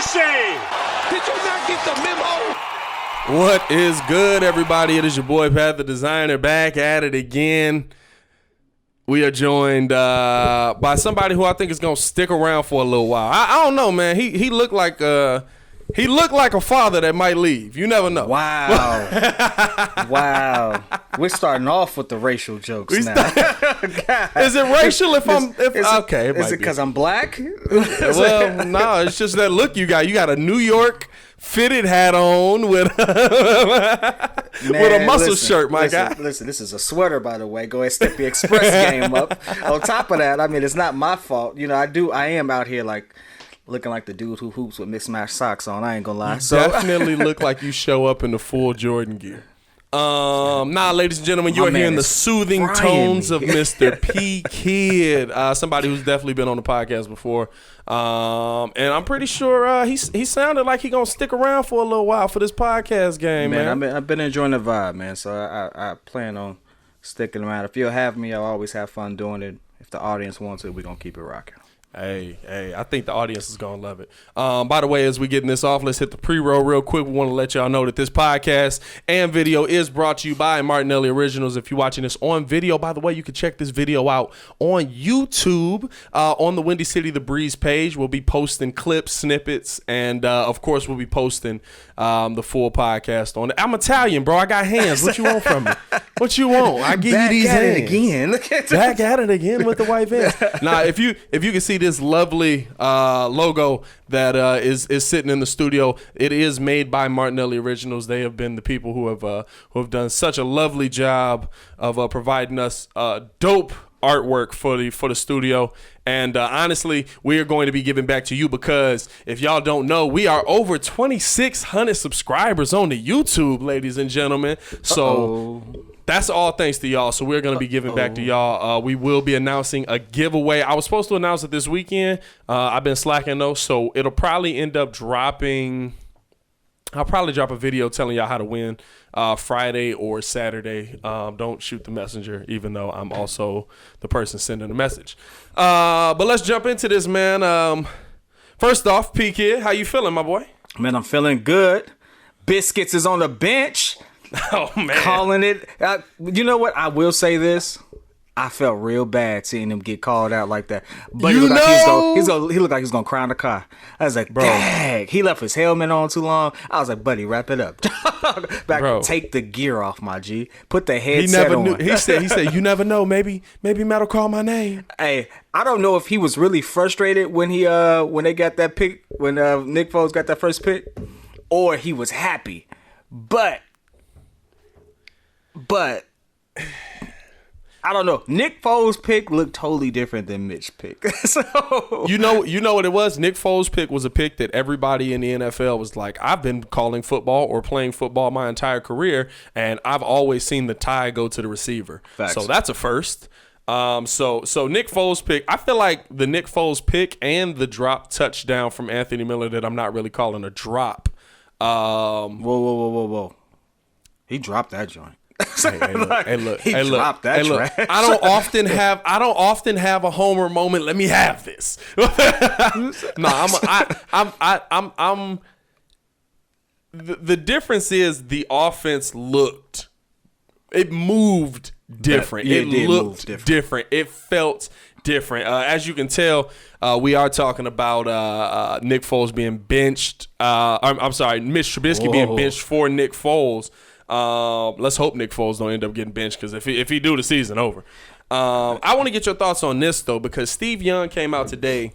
mercy! Did you not get the memo? What is good, everybody? It is your boy, Pat the Designer, back at it again. We are joined by somebody who I think is going to stick around for a little while. I don't know, man. He looked like a father that might leave. You never know. Wow. Wow. We're starting off with the racial jokes now. Is it racial okay, is it because I'm black? Well, no, it's just that look you got. You got a New York fitted hat on with a muscle shirt, my guy. Listen, this is a sweater, by the way. Go ahead, step the Express game up. On top of that, I mean, it's not my fault. You know, I am out here like looking like the dude who hoops with mismatched socks on. I ain't gonna lie. So definitely look like you show up in the full Jordan gear. Ladies and gentlemen, you are hearing the soothing tones of Mr. P.Kidd, somebody who's definitely been on the podcast before. And I'm pretty sure he sounded like he gonna stick around for a little while for this podcast game, man. I've been enjoying the vibe, man. So I plan on sticking around. If you'll have me, I'll always have fun doing it. If the audience wants it, we're gonna keep it rocking. Hey, I think the audience is going to love it. By the way, as we getting this off, let's hit the pre-roll real quick. We want to let y'all know that this podcast and video is brought to you by Martinelli Originals. If you're watching this on video, by the way, you can check this video out on YouTube on the Windy City The Breeze page. We'll be posting clips, snippets, and, of course, we'll be posting the full podcast on it. I'm Italian, bro. I got hands. What you want from me? What you want? I give you these hands. Back at it again with the white vans. Now, if you can see this lovely logo that is sitting in the studio, it is made by Martinelli Originals. They have been the people who have done such a lovely job of providing us dope artwork for the studio. And honestly, we are going to be giving back to you because if y'all don't know, we are over 2,600 subscribers on the YouTube, ladies and gentlemen. So that's all thanks to y'all. So we're going to be giving back to y'all. We will be announcing a giveaway. I was supposed to announce it this weekend. I've been slacking though, so it'll probably end up dropping. I'll probably drop a video telling y'all how to win Friday or Saturday. Don't shoot the messenger, even though I'm also the person sending the message. But let's jump into this, man. First off, P.Kidd, how you feeling, my boy? Man, I'm feeling good. Biscuits is on the bench. Oh, man. Calling it. You know what? I will say this. I felt real bad seeing him get called out like that. But he looked like he's gonna cry in the car. I was like, bro, dang. He left his helmet on too long. I was like, buddy, wrap it up. Take the gear off, my G. Put the headset on. He said, you never know. Maybe Matt will call my name. Hey, I don't know if he was really frustrated when they got that pick, when Nick Foles got that first pick, or he was happy. But I don't know. Nick Foles' pick looked totally different than Mitch's pick. So you know what it was? Nick Foles' pick was a pick that everybody in the NFL was like, I've been calling football or playing football my entire career, and I've always seen the tie go to the receiver. Facts. So that's a first. So Nick Foles' pick, I feel like the Nick Foles pick and the drop touchdown from Anthony Miller that I'm not really calling a drop. Whoa. He dropped that joint. Hey, look. Dropped that trash. I don't often have a homer moment. Let me have this. No, I'm. The difference is the offense it moved different. It looked different. It felt different. As you can tell, we are talking about Nick Foles being benched. I'm sorry, Mitch Trubisky being benched for Nick Foles. Let's hope Nick Foles don't end up getting benched because if he do, the season over. I want to get your thoughts on this though, because Steve Young came out today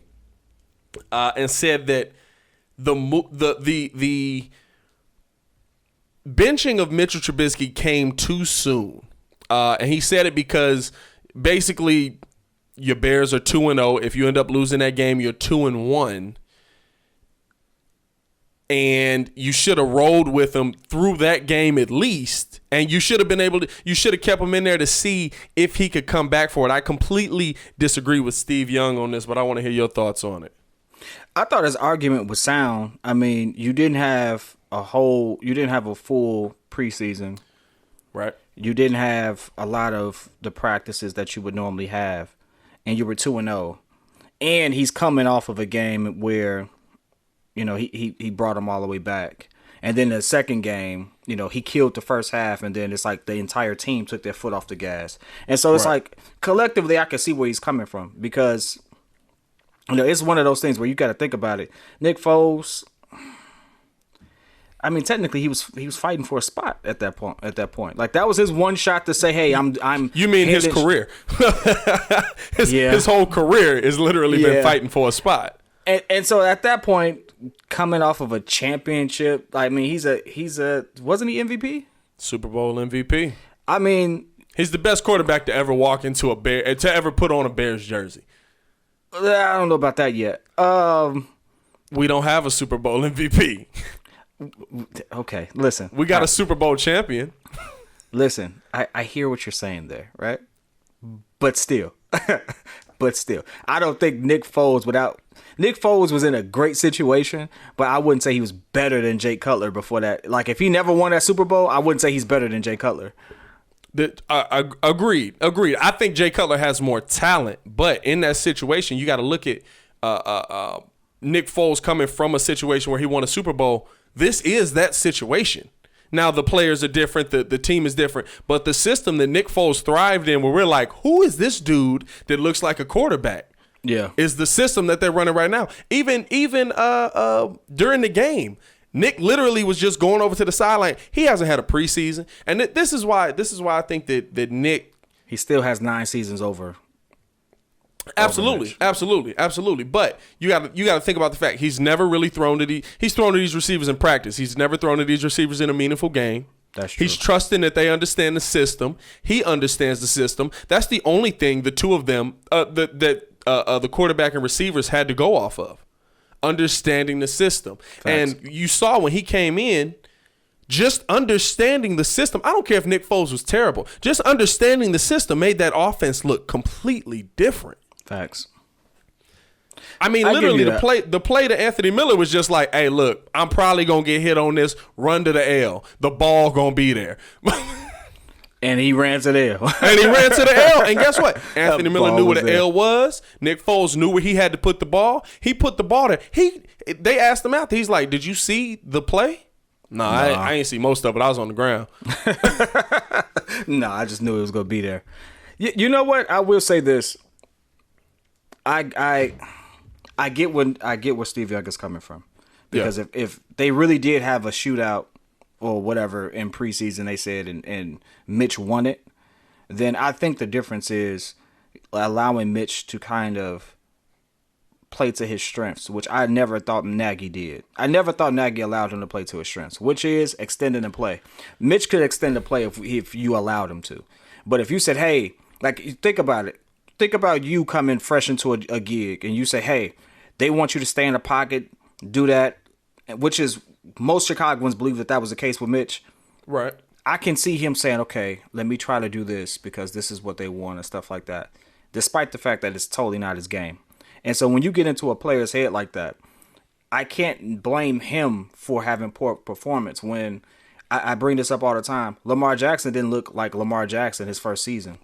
and said that the benching of Mitchell Trubisky came too soon, and he said it because basically your Bears are 2-0. If you end up losing that game, you're 2-1. And you should have rolled with him through that game at least. And you should have kept him in there to see if he could come back for it. I completely disagree with Steve Young on this, but I want to hear your thoughts on it. I thought his argument was sound. I mean, you didn't have a full preseason. Right. You didn't have a lot of the practices that you would normally have. And you were 2-0. And he's coming off of a game where he brought him all the way back. And then the second game, he killed the first half, and then it's like the entire team took their foot off the gas. And so it's like collectively, I can see where he's coming from because it's one of those things where you got to think about it. Nick Foles, I mean, technically he was fighting for a spot at that point. Like that was his one shot to say, "Hey, I'm." You mean his career? His whole career is literally been fighting for a spot. And so at that point, coming off of a championship, I mean, he's a wasn't he MVP? Super Bowl MVP. I mean, he's the best quarterback to ever walk into to ever put on a Bears jersey. I don't know about that yet. We don't have a Super Bowl MVP. Okay, listen. We got a Super Bowl champion. Listen, I hear what you're saying there, right? But still, I don't think Nick Foles was in a great situation, but I wouldn't say he was better than Jay Cutler before that. Like, if he never won that Super Bowl, I wouldn't say he's better than Jay Cutler. Agreed. I think Jay Cutler has more talent, but in that situation, you got to look at Nick Foles coming from a situation where he won a Super Bowl. This is that situation. Now, the players are different, the team is different, but the system that Nick Foles thrived in, where we're like, who is this dude that looks like a quarterback? Yeah, is the system that they're running right now. Even during the game, Nick literally was just going over to the sideline. He hasn't had a preseason, and this is why I think that Nick, he still has 9 seasons over. Absolutely. But you got to think about the fact he's never really thrown to he's thrown to these receivers in practice. He's never thrown to these receivers in a meaningful game. That's true. He's trusting that they understand the system. He understands the system. That's the only thing the two of them, the quarterback and receivers had to go off of, understanding the system. Facts. And you saw when he came in, just understanding the system. I don't care if Nick Foles was terrible. Just understanding the system made that offense look completely different. Facts. I mean, literally, the play to Anthony Miller was just like, hey, look, I'm probably going to get hit on this. Run to the L. The ball going to be there. And he ran to the L. And guess what? Anthony Miller knew where the L was. Nick Foles knew where he had to put the ball. He put the ball there. They asked him out. He's like, did you see the play? Nah. I ain't see most of it. I was on the ground. No, I just knew it was going to be there. You know what? I will say this. I get where Steve Young is coming from, because if they really did have a shootout or whatever in preseason, they said, and Mitch won it, then I think the difference is allowing Mitch to kind of play to his strengths, which I never thought Nagy did. I never thought Nagy allowed him to play to his strengths, which is extending the play. Mitch could extend the play if you allowed him to, but if you said, hey, like, think about it. Think about you coming fresh into a gig and you say, hey, they want you to stay in the pocket, do that, which is most Chicagoans believe that was the case with Mitch. Right. I can see him saying, okay, let me try to do this because this is what they want and stuff like that, despite the fact that it's totally not his game. And so when you get into a player's head like that, I can't blame him for having poor performance when I bring this up all the time. Lamar Jackson didn't look like Lamar Jackson his first season.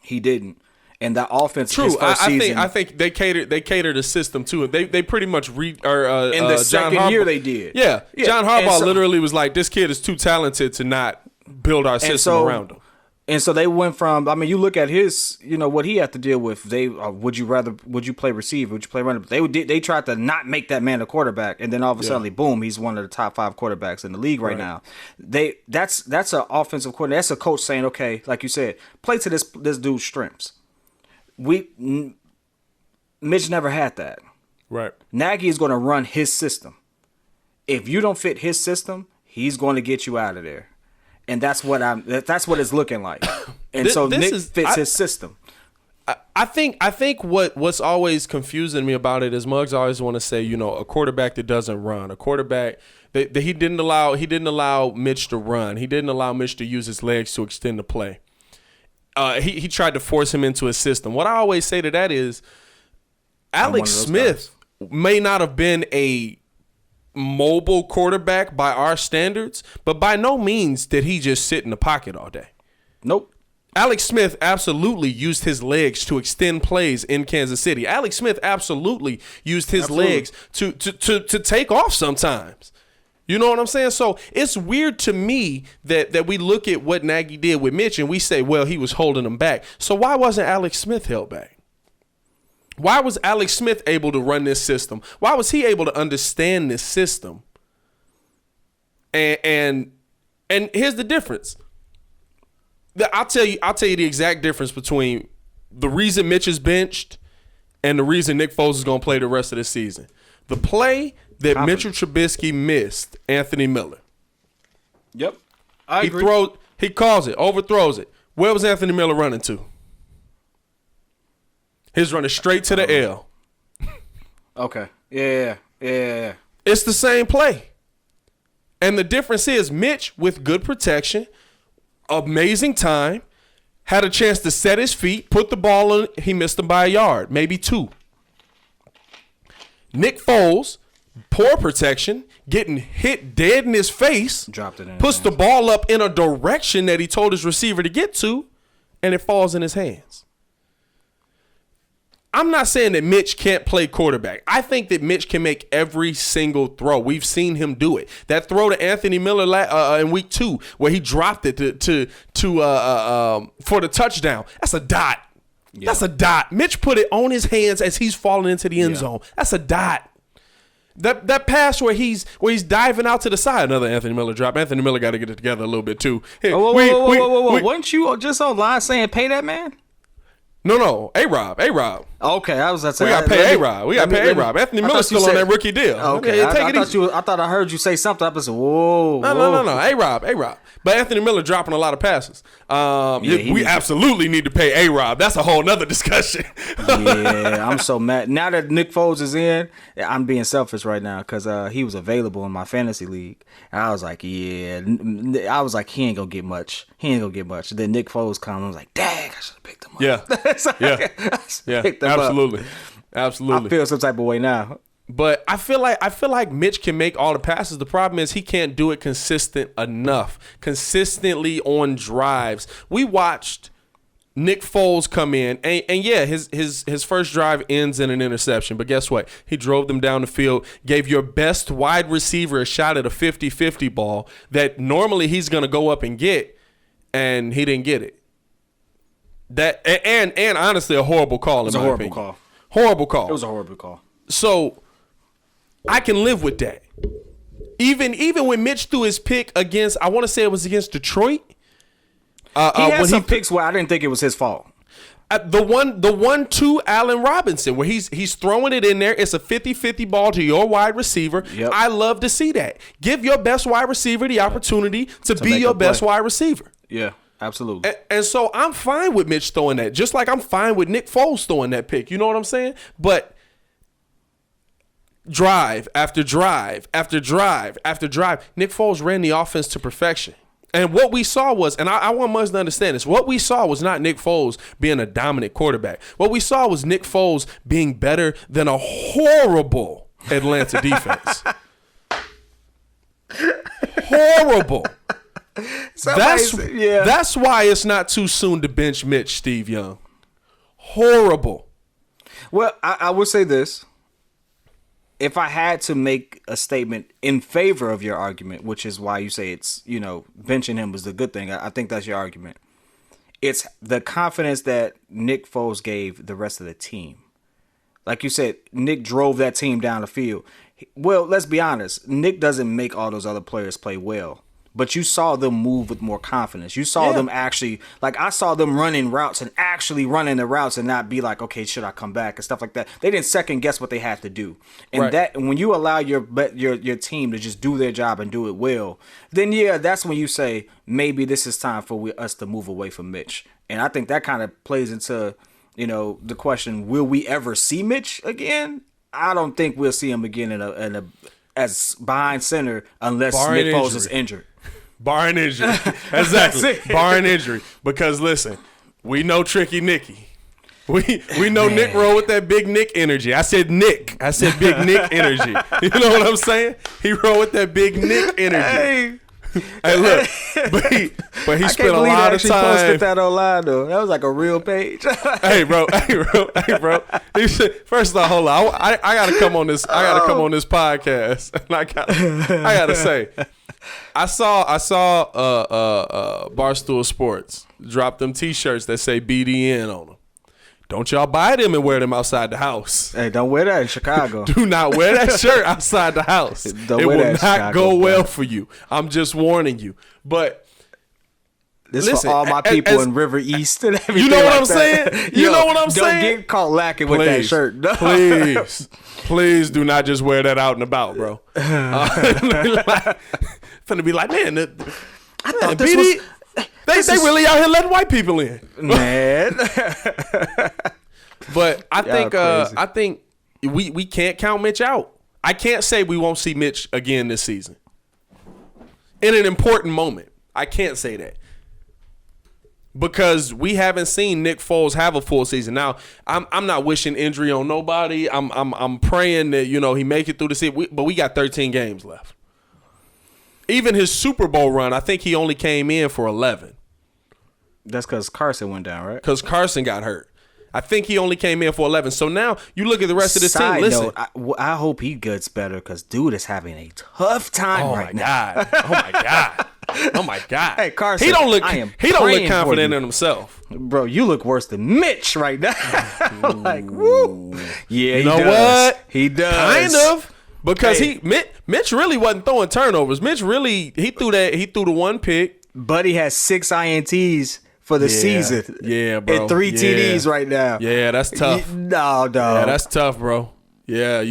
He didn't, and that offense. True, I think they catered the system to it. They pretty much in the second year they did. Yeah. John Harbaugh literally was like, this kid is too talented to not build our system around him. And so they went from. I mean, you look at his, what he had to deal with. Would you play receiver? Would you play running? They tried to not make that man a quarterback, and then all of a sudden, boom, he's one of the top 5 quarterbacks in the league right now. That's an offensive coordinator. That's a coach saying, okay, like you said, play to this dude's strengths. Mitch never had that. Right. Nagy is going to run his system. If you don't fit his system, he's going to get you out of there. And that's what it's looking like. And Nick fits his system. I think what's always confusing me about it is Muggs always want to say, a quarterback that doesn't run, a quarterback that he didn't allow Mitch to run. He didn't allow Mitch to use his legs to extend the play. He tried to force him into his system. What I always say to that is Alex Smith may not have been a mobile quarterback by our standards, but by no means did he just sit in the pocket all day. Nope. Alex Smith absolutely used his legs to extend plays in Kansas City. Alex Smith absolutely used his legs to take off sometimes. You know what I'm saying? So it's weird to me that we look at what Nagy did with Mitch and we say, well, he was holding him back. So why wasn't Alex Smith held back? Why was Alex Smith able to run this system? Why was he able to understand this system? And here's the difference. I'll tell you the exact difference between the reason Mitch is benched and the reason Nick Foles is going to play the rest of the season. The play that Mitchell Trubisky missed, Anthony Miller. Yep. I agree. He calls it, overthrows it. Where was Anthony Miller running to? He's running straight to the L. Okay. Yeah. It's the same play. And the difference is Mitch, with good protection, amazing time, had a chance to set his feet, put the ball in, he missed him by a yard, maybe 2. Nick Foles, poor protection, getting hit dead in his face, dropped it in, puts the ball up in a direction that he told his receiver to get to, and it falls in his hands. I'm not saying that Mitch can't play quarterback. I think that Mitch can make every single throw. We've seen him do it. That throw to Anthony Miller in week 2, where he dropped it for the touchdown. That's a dot. Yeah. That's a dot. Mitch put it on his hands as he's falling into the end zone. That's a dot. That pass where he's diving out to the side, another Anthony Miller drop. Anthony Miller got to get it together a little bit too. Hey, whoa. Weren't you just online saying pay that man? No, A-Rob. Okay, I was about to say we got to pay A-Rob. Anthony Miller's still on that rookie deal. Okay, I thought I heard you say something. I was like, whoa. No. A-Rob. But Anthony Miller dropping a lot of passes. We absolutely need to pay A-Rob. That's a whole nother discussion. Yeah, I'm so mad. Now that Nick Foles is in, I'm being selfish right now because he was available in my fantasy league. And I was like, he ain't gonna get much. Then Nick Foles comes. I was like, dang, I should have picked him up. Yeah. Absolutely. I feel some type of way now. But I feel like Mitch can make all the passes. The problem is he can't do it consistently on drives. We watched Nick Foles come in, and yeah, his first drive ends in an interception. But guess what? He drove them down the field, gave your best wide receiver a shot at a 50-50 ball that normally he's going to go up and get, and he didn't get it. That and honestly, a horrible call. It was a horrible call. Horrible call. It was a horrible call. So I can live with that. Even when Mitch threw his pick against, I want to say it was against Detroit. He had some picks where I didn't think it was his fault. The one to Allen Robinson where he's throwing it in there. It's a 50-50 ball to your wide receiver. Yep. I love to see that. Give your best wide receiver the opportunity to be your best wide receiver. Yeah. Absolutely. And so I'm fine with Mitch throwing that, just like I'm fine with Nick Foles throwing that pick. You know what I'm saying? But drive after drive after drive after drive, Nick Foles ran the offense to perfection. And what we saw was, and I want Muzz to understand this, what we saw was not Nick Foles being a dominant quarterback. What we saw was Nick Foles being better than a horrible Atlanta defense. Horrible. That's why it's not too soon to bench Mitch, Steve Young. Horrible. Well, I will say this. If I had to make a statement in favor of your argument, which is why you say it's, benching him was the good thing. I think that's your argument. It's the confidence that Nick Foles gave the rest of the team. Like you said, Nick drove that team down the field. Well, let's be honest. Nick doesn't make all those other players play well. But you saw them move with more confidence. You saw them actually, I saw them running routes and actually running the routes and not be like, okay, should I come back and stuff like that. They didn't second guess what they had to do. And when you allow your team to just do their job and do it well, then that's when you say maybe this is time for us to move away from Mitch. And I think that kind of plays into, the question: will we ever see Mitch again? I don't think we'll see him again as behind center unless Nick Foles is injured. Barring injury. Exactly. Barring injury. Because listen, we know Tricky Nicky. We know Nick roll with that big Nick energy. I said Nick. I said big Nick energy. You know what I'm saying? He roll with that big Nick energy. Hey, look, but he spent a lot of time. Posted that online though. That was like a real page. Hey, bro. He said, first of all, hold on. I gotta come on this. I gotta come on this podcast, and I gotta say, I saw Barstool Sports drop them T-shirts that say BDN on them. Don't y'all buy them and wear them outside the house. Hey, don't wear that in Chicago. Do not wear that shirt outside the house. It will not go well for you. I'm just warning you. But this listen, for all my people in River East and everything. You know what like I'm saying? You know what I'm saying? Don't get caught lacking with that shirt. No. Please do not just wear that out and about, bro. Finna be like, man, I thought this was... They really out here letting white people in, man. But I think we can't count Mitch out. I can't say we won't see Mitch again this season in an important moment. I can't say that because we haven't seen Nick Foles have a full season. Now I'm not wishing injury on nobody. I'm praying that he make it through the season. But we got 13 games left. Even his Super Bowl run, I think he only came in for 11. That's because Carson went down, right? Because Carson got hurt. I think he only came in for 11. So now you look at the rest of this team. Listen, I hope he gets better because dude is having a tough time right now. Oh my god! Oh my god! Hey Carson, he don't look confident in himself, bro. You look worse than Mitch right now. I'm like, woo. Yeah, you know what? He does kind of. Because Mitch really wasn't throwing turnovers. Mitch really he threw the one pick. Buddy has 6 INTs for the season. Yeah, bro. And 3 TDs right now. Yeah, that's tough. No, dog. Yeah, that's tough, bro. Yeah,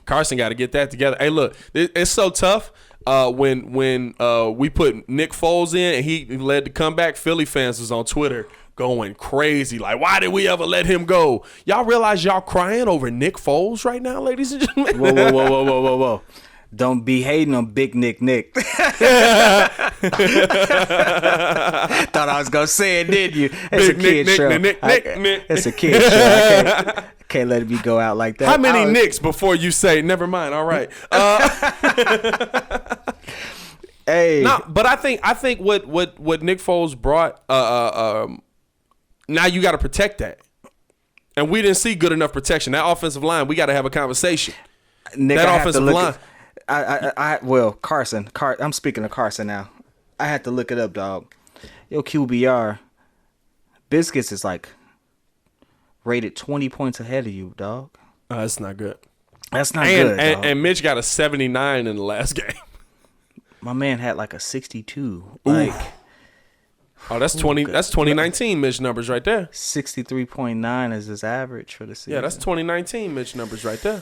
Carson gotta get that together. Hey, look, it's so tough. When we put Nick Foles in and he led the comeback, Philly fans was on Twitter going crazy. Like, why did we ever let him go? Y'all realize y'all crying over Nick Foles right now, ladies and gentlemen? Whoa. Don't be hating on Big Nick. Thought I was going to say it, didn't you? It's a kid show. It's a kid show. I can't let it go out like that. How many Nicks before you say, never mind, all right. Hey. No, but I think what Nick Foles brought, now you got to protect that. And we didn't see good enough protection. That offensive line, we got to have a conversation. Nick, that offensive line. Carson. I'm speaking of Carson now. I had to look it up, dog. Yo, QBR. Biscuits is like rated 20 points ahead of you, dog. That's not good. That's not good, dog. And Mitch got a 79 in the last game. My man had like a 62. Like, oh, that's 20. That's 2019 Mitch numbers right there. 63.9 is his average for the season. Yeah, that's 2019 Mitch numbers right there.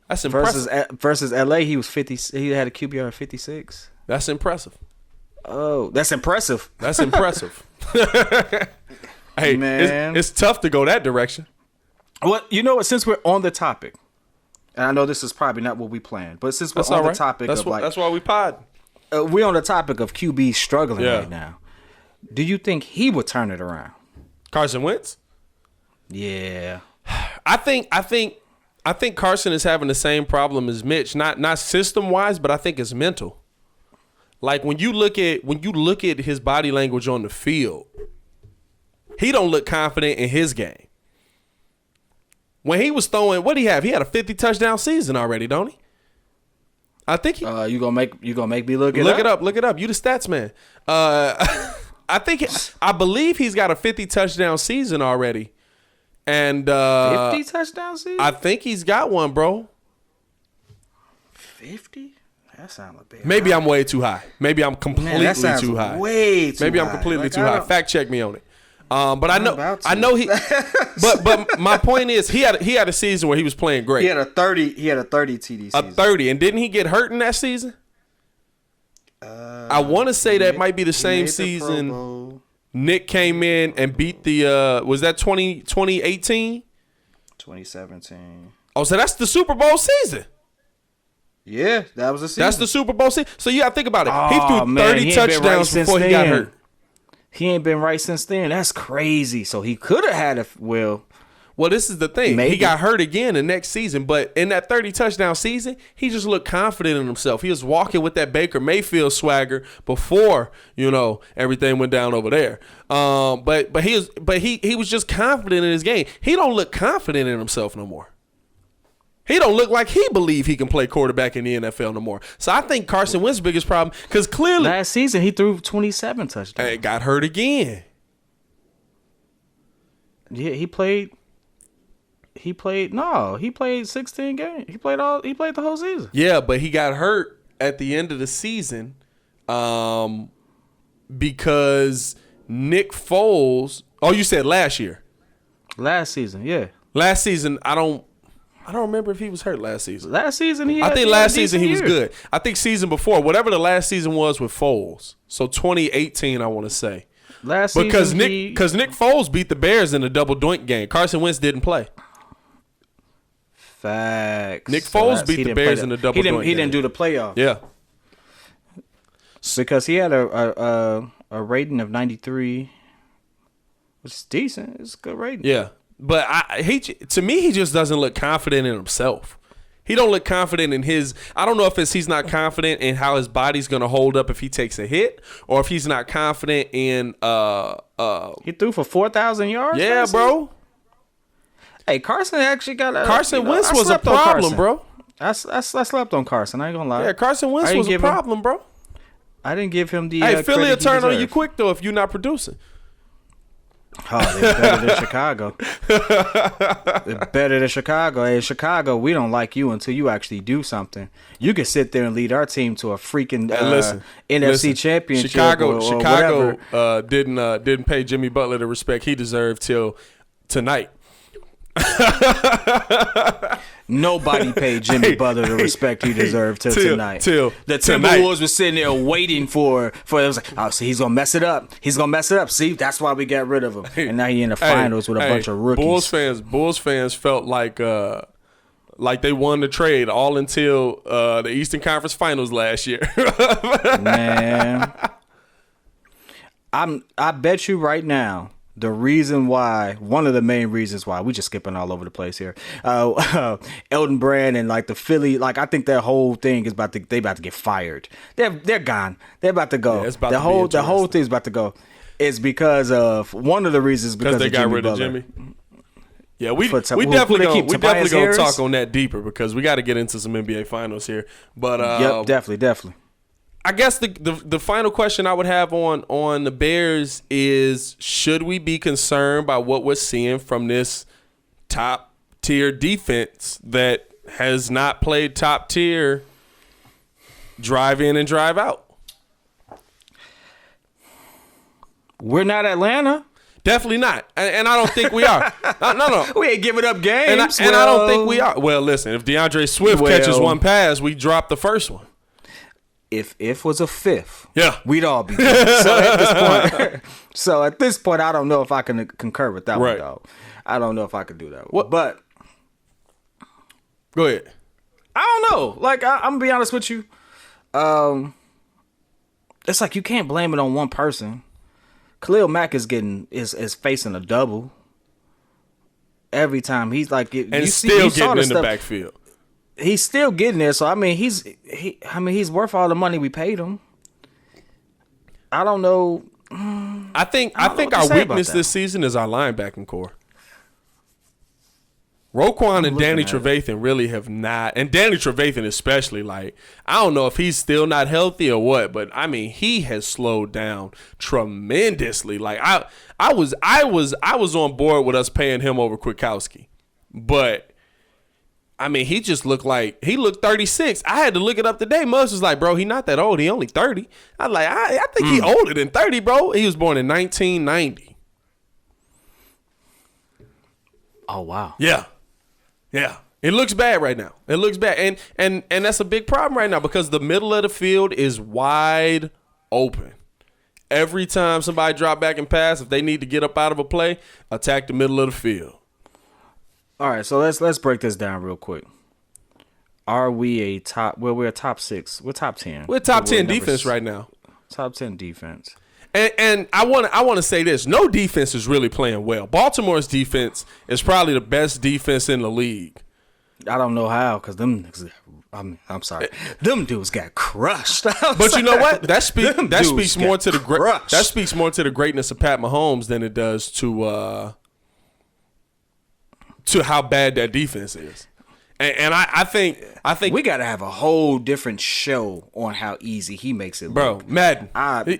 That's impressive. Versus LA, he was 50. He had a QBR of 56. That's impressive. Oh, that's impressive. That's impressive. Hey, man, it's tough to go that direction. Well, you know what? Since we're on the topic, and I know this is probably not what we planned, but since we're on the topic that's why we pod. We're on the topic of QB struggling right now. Do you think he would turn it around? Carson Wentz? Yeah. I think Carson is having the same problem as Mitch, not system wise, but I think it's mental. Like when you look at his body language on the field, he don't look confident in his game. When he was throwing, what did he have? He had a 50 touchdown season already, don't he? I think he. You gonna make me look it up? Look it up. You the stats man. I believe he's got a 50 touchdown season already. And 50 touchdown season? I think he's got one, bro. 50? That sounds a bit Maybe high. I'm way too high. Maybe I'm completely too high. Way too Maybe high. I'm completely too high. Fact check me on it. But I know he. but my point is he had a season where he was playing great. He had a 30 TD season. A 30, and didn't he get hurt in that season? I want to say that might be the same season. Nick came in and beat the was that 2018? 2017. Oh, so that's the Super Bowl season. Yeah, that was the season. That's the Super Bowl season. So you got to think about it. He threw 30 touchdowns before he got hurt. He ain't been right since then. That's crazy. So he could have had a Well, this is the thing. Maybe. He got hurt again the next season, but in that 30 touchdown season, he just looked confident in himself. He was walking with that Baker Mayfield swagger before, everything went down over there. But he was just confident in his game. He don't look confident in himself no more. He don't look like he believe he can play quarterback in the NFL no more. So I think Carson Wentz's biggest problem, because clearly last season he threw 27 touchdowns. And got hurt again. Yeah, he played 16 games. He played the whole season. Yeah, but he got hurt at the end of the season because Nick Foles. Oh, you said last year. Last season, yeah. Last season, I don't remember if he was hurt last season. Last season I think last season he was good. I think season before, whatever the last season was with Foles. So 2018, I want to say. Last because season Nick Foles beat the Bears in a double doink game. Carson Wentz didn't play. Facts. Nick Foles beat the Bears in a double doink game. He didn't do the playoff. Yeah. Because he had a rating of 93, which is decent. It's a good rating. Yeah. But to me, he just doesn't look confident in himself. He don't look confident in his. I don't know if he's not confident in how his body's going to hold up if he takes a hit, or if he's not confident in. He threw for 4,000 yards. Yeah, bro. Hey, Carson actually got a. Carson Wentz was a problem, bro. I slept on Carson. I ain't gonna lie. Yeah, Carson Wentz was a problem, bro. I didn't give him the. Hey, Philly will turn on you quick though if you're not producing. Oh, they're better than Chicago. They're better than Chicago. Hey, Chicago, we don't like you until you actually do something. You can sit there and lead our team to a freaking NFC championship. Chicago didn't pay Jimmy Butler the respect he deserved till tonight. Nobody paid Jimmy Butler the respect he deserved till tonight. The Timberwolves were sitting there waiting for it. Was like, oh, so he's gonna mess it up. He's gonna mess it up. See, that's why we got rid of him. And now he in the finals with a bunch of rookies. Bulls fans felt like they won the trade all until the Eastern Conference Finals last year. Man, I bet you right now. One of the main reasons why, we just skipping all over the place here. Elton Brand and like the Philly, like I think their whole thing is about to get fired. They're gone. They're about to go. Yeah, the whole thing's about to go. It's because of one of the reasons because they got rid of Jimmy. Yeah, we definitely gonna talk on that deeper because we got to get into some NBA finals here. But yep, definitely. I guess the final question I would have on the Bears is, should we be concerned by what we're seeing from this top tier defense that has not played top tier drive in and drive out? We're not Atlanta. Definitely not. And I don't think we are. No. We ain't giving up games. And I don't think we are. Well, listen, if DeAndre Swift catches one pass, we drop the first one. If was a fifth, yeah, we'd all be. So at this point, I don't know if I can concur with that one, though. I don't know if I could do that one. But go ahead. I don't know. Like I'm gonna be honest with you. It's like you can't blame it on one person. Khalil Mack is facing a double every time. He's like getting in the backfield. He's still getting there, so I mean, he's worth all the money we paid him. I don't know. I think our weakness this season is our linebacking core. Roquan and Danny Trevathan really have not, and Danny Trevathan especially. Like, I don't know if he's still not healthy or what, but I mean, he has slowed down tremendously. Like, I was on board with us paying him over Kwiatkowski, but. I mean, he just looked 36. I had to look it up today. Muggs was like, bro, he not that old. He only 30. I was like, I think he older than 30, bro. He was born in 1990. Oh, wow. Yeah. It looks bad right now. It looks bad. And that's a big problem right now because the middle of the field is wide open. Every time somebody drop back and pass, if they need to get up out of a play, attack the middle of the field. All right, so let's break this down real quick. Are we a top? Well, we're a top 6. We're top 10. We're top 10 defense right now. Top 10 defense. And I want to say this: no defense is really playing well. Baltimore's defense is probably the best defense in the league. I don't know how, because I'm sorry, them dudes got crushed. But you know what? That speaks more to the greatness of Pat Mahomes than it does to how bad that defense is. And I think we got to have a whole different show on how easy he makes it look. Bro, Madden.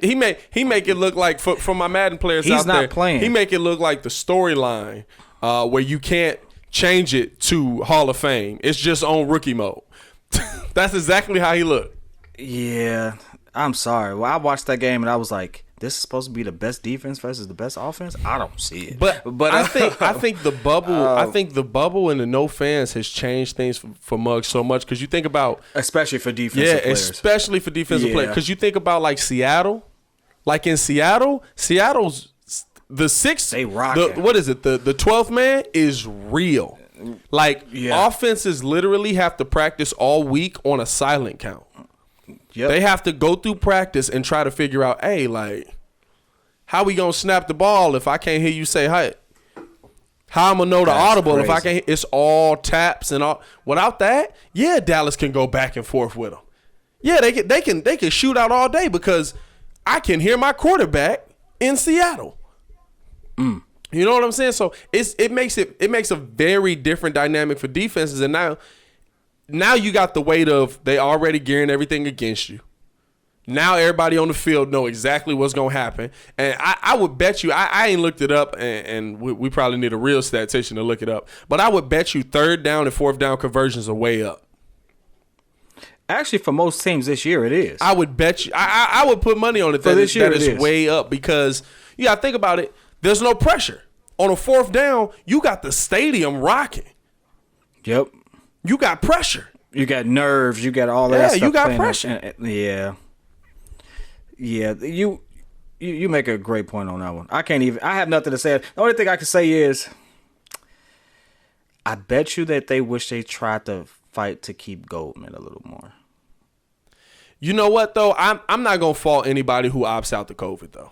He make it look like, for my Madden players he's out there, not playing. He make it look like the storyline where you can't change it to Hall of Fame. It's just on rookie mode. That's exactly how he looked. Yeah, I'm sorry. Well, I watched that game and I was like, this is supposed to be the best defense versus the best offense. I don't see it. But I think the bubble and the no fans has changed things for Muggs so much, because you think about, especially for defensive players. Especially for defensive players, because you think about like Seattle, like in Seattle's the sixth. They rock. What is it? The 12th man is real. Like offenses literally have to practice all week on a silent count. Yep. They have to go through practice and try to figure out, hey, like, how we gonna snap the ball if I can't hear you say hi? How I'm gonna know the audible if I can't? It's all taps and all. Without that, Dallas can go back and forth with them. Yeah, they can shoot out all day because I can hear my quarterback in Seattle. You know what I'm saying? So it makes a very different dynamic for defenses, and now you got the weight of they already gearing everything against you. Now everybody on the field know exactly what's going to happen. And I would bet you, I ain't looked it up, and we probably need a real statistician to look it up, but I would bet you third down and fourth down conversions are way up. Actually, for most teams this year, it is. I would bet you, I would put money on it that it's way up, because you got to think about it. There's no pressure. On a fourth down, you got the stadium rocking. Yep. You got pressure. You got nerves. You got all that stuff. You got pressure. Yeah. You make a great point on that one. I have nothing to say. The only thing I can say is, I bet you that they wish they tried to fight to keep Goldman a little more. You know what, though? I'm not going to fault anybody who opts out the COVID, though.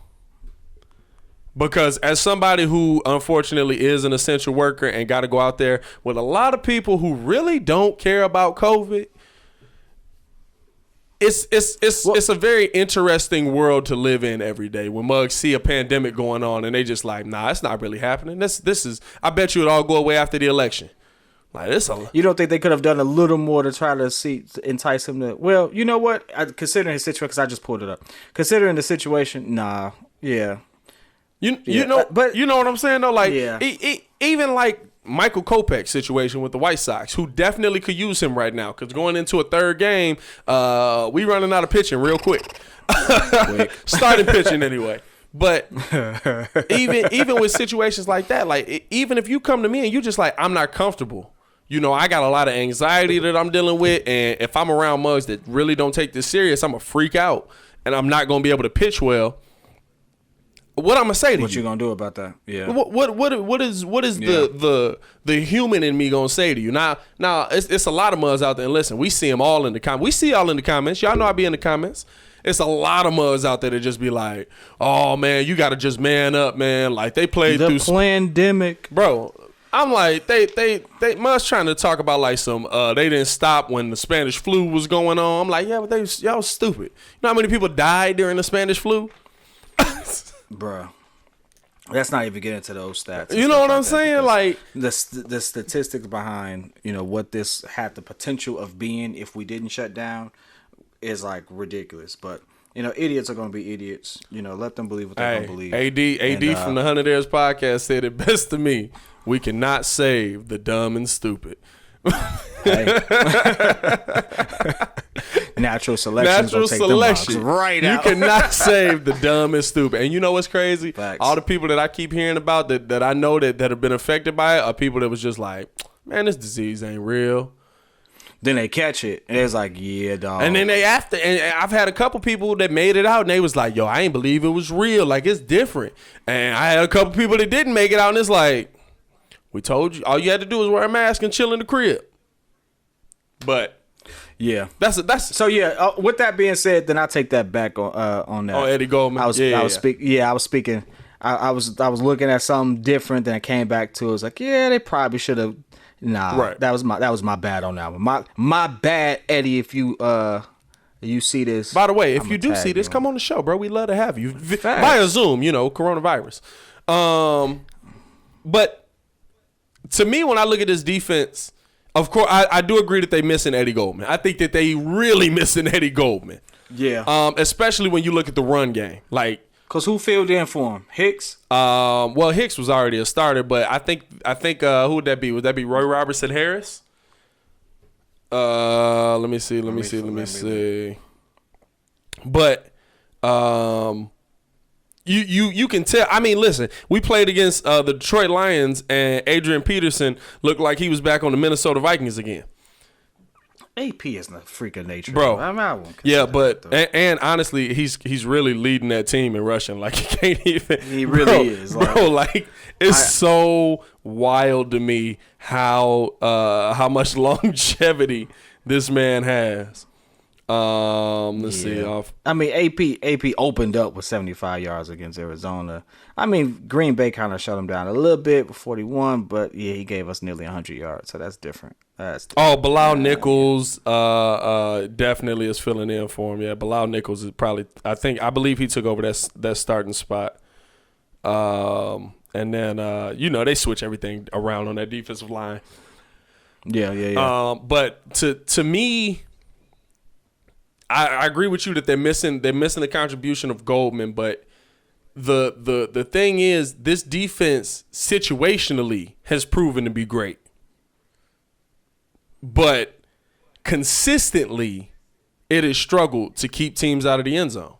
Because as somebody who unfortunately is an essential worker and got to go out there with a lot of people who really don't care about COVID, it's a very interesting world to live in every day when mugs see a pandemic going on and they just like, nah, it's not really happening. This is, I bet you it'll all go away after the election. Like this, you don't think they could have done a little more to try to entice him to? Well, you know what? Considering his situation, because I just pulled it up. Considering the situation, nah, yeah. You know what I'm saying though, like even like Michael Kopech's situation with the White Sox, who definitely could use him right now, because going into a third game, we running out of pitching real quick. Starting pitching anyway. But even with situations like that, like even if you come to me and you just like, I'm not comfortable, you know, I got a lot of anxiety that I'm dealing with, and if I'm around mugs that really don't take this serious, I'm gonna freak out and I'm not gonna be able to pitch well. What I'm gonna say to you? What you gonna do about that? Yeah. What is the human in me gonna say to you? Now it's a lot of mugs out there. And listen, we see them all in the comments. We see y'all in the comments. Y'all know I be in the comments. It's a lot of mugs out there that just be like, "Oh man, you gotta just man up, man." Like they played through the pandemic, bro. I'm like they must trying to talk about like some they didn't stop when the Spanish flu was going on. I'm like, yeah, but y'all stupid. You know how many people died during the Spanish flu? Bruh, let's not even get into those stats. You know what I'm saying? Like the statistics behind, you know, what this had the potential of being if we didn't shut down is like ridiculous. But you know, idiots are gonna be idiots. You know, let them believe what they're gonna believe. AD from the 100 Airs podcast said it best to me. We cannot save the dumb and stupid. Natural selection right out. You cannot save the dumb dumb and stupid. And you know what's crazy? Facts. All the people that I keep hearing about that I know that have been affected by it are people that was just like, man, this disease ain't real. Then they catch it and it's like, yeah, dog. And then and I've had a couple people that made it out and they was like, yo, I ain't believe it was real. Like it's different. And I had a couple people that didn't make it out and it's like, we told you all you had to do was wear a mask and chill in the crib. But Yeah. That's So yeah. With that being said, then I take that back on that. Oh, Eddie Goldman. I was speaking. I was looking at something different. Then I came back to it. Was like, yeah, they probably should have. Nah, Right. that was my bad on that one. My bad, Eddie. If you see this. By the way, if you do see this, come on the show, bro. We love to have you via Zoom. Coronavirus. But to me, when I look at this defense, of course, I do agree that they missing Eddie Goldman. I think that they really missing Eddie Goldman. Yeah. Especially when you look at the run game, like. Cause who filled in for him? Hicks. Well, Hicks was already a starter, but I think who would that be? Would that be Roy Robertson Harris? Let me see. But you can tell. I mean, listen, we played against the Detroit Lions, and Adrian Peterson looked like he was back on the Minnesota Vikings again. AP is a freak of nature, bro. Yeah, but and honestly, he's really leading that team in rushing. Like he can't even. He really is, bro. Like it's so wild to me how much longevity this man has. Let's see. I mean, AP opened up with 75 yards against Arizona. I mean, Green Bay kind of shut him down a little bit with 41, but yeah, he gave us nearly 100 yards, so that's different. Bilal Nichols definitely is filling in for him. Yeah, Bilal Nichols is probably. I believe he took over that starting spot. And then they switch everything around on that defensive line. Yeah. But to me, I agree with you that they're missing the contribution of Goldman, but the thing is, this defense situationally has proven to be great. But consistently, it has struggled to keep teams out of the end zone.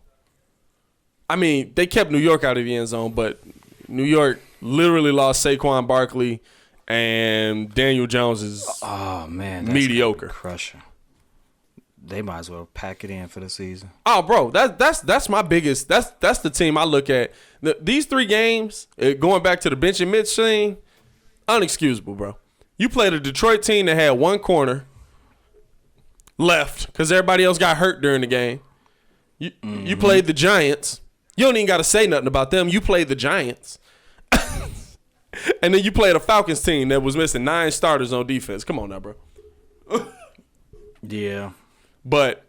I mean, they kept New York out of the end zone, but New York literally lost Saquon Barkley, and Daniel Jones is mediocre. Crusher. They might as well pack it in for the season. Oh, bro, that's my biggest. That's the team I look at. These 3 games, going back to the Bench and Mitch thing, unexcusable, bro. You played a Detroit team that had 1 corner left because everybody else got hurt during the game. You played the Giants. You don't even got to say nothing about them. You played the Giants. And then you played a Falcons team that was missing 9 starters on defense. Come on now, bro. Yeah. But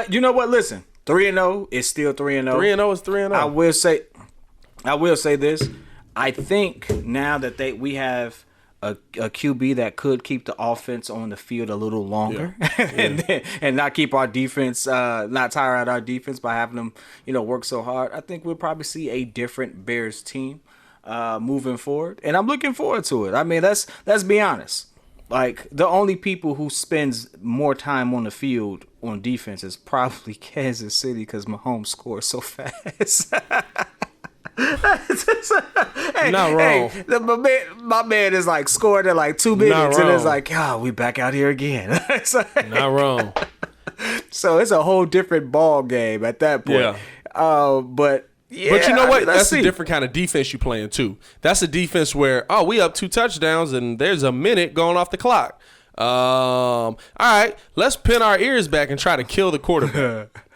you know what? Listen, 3-0 is still 3-0. 3-0 is 3-0. I will say this. I think now that we have a QB that could keep the offense on the field a little longer, and not keep our defense, not tire out our defense by having them, work so hard. I think we'll probably see a different Bears team moving forward, and I'm looking forward to it. I mean, let's be honest. Like, the only people who spends more time on the field on defense is probably Kansas City because Mahomes scores so fast. Not wrong. My man is like scored in like 2 minutes, and it's like, we back out here again. Not wrong. So it's a whole different ball game at that point. Yeah. But you know what? That's a different kind of defense you playing too. That's a defense where we up 2 touchdowns and there's a minute going off the clock. All right, let's pin our ears back and try to kill the quarterback.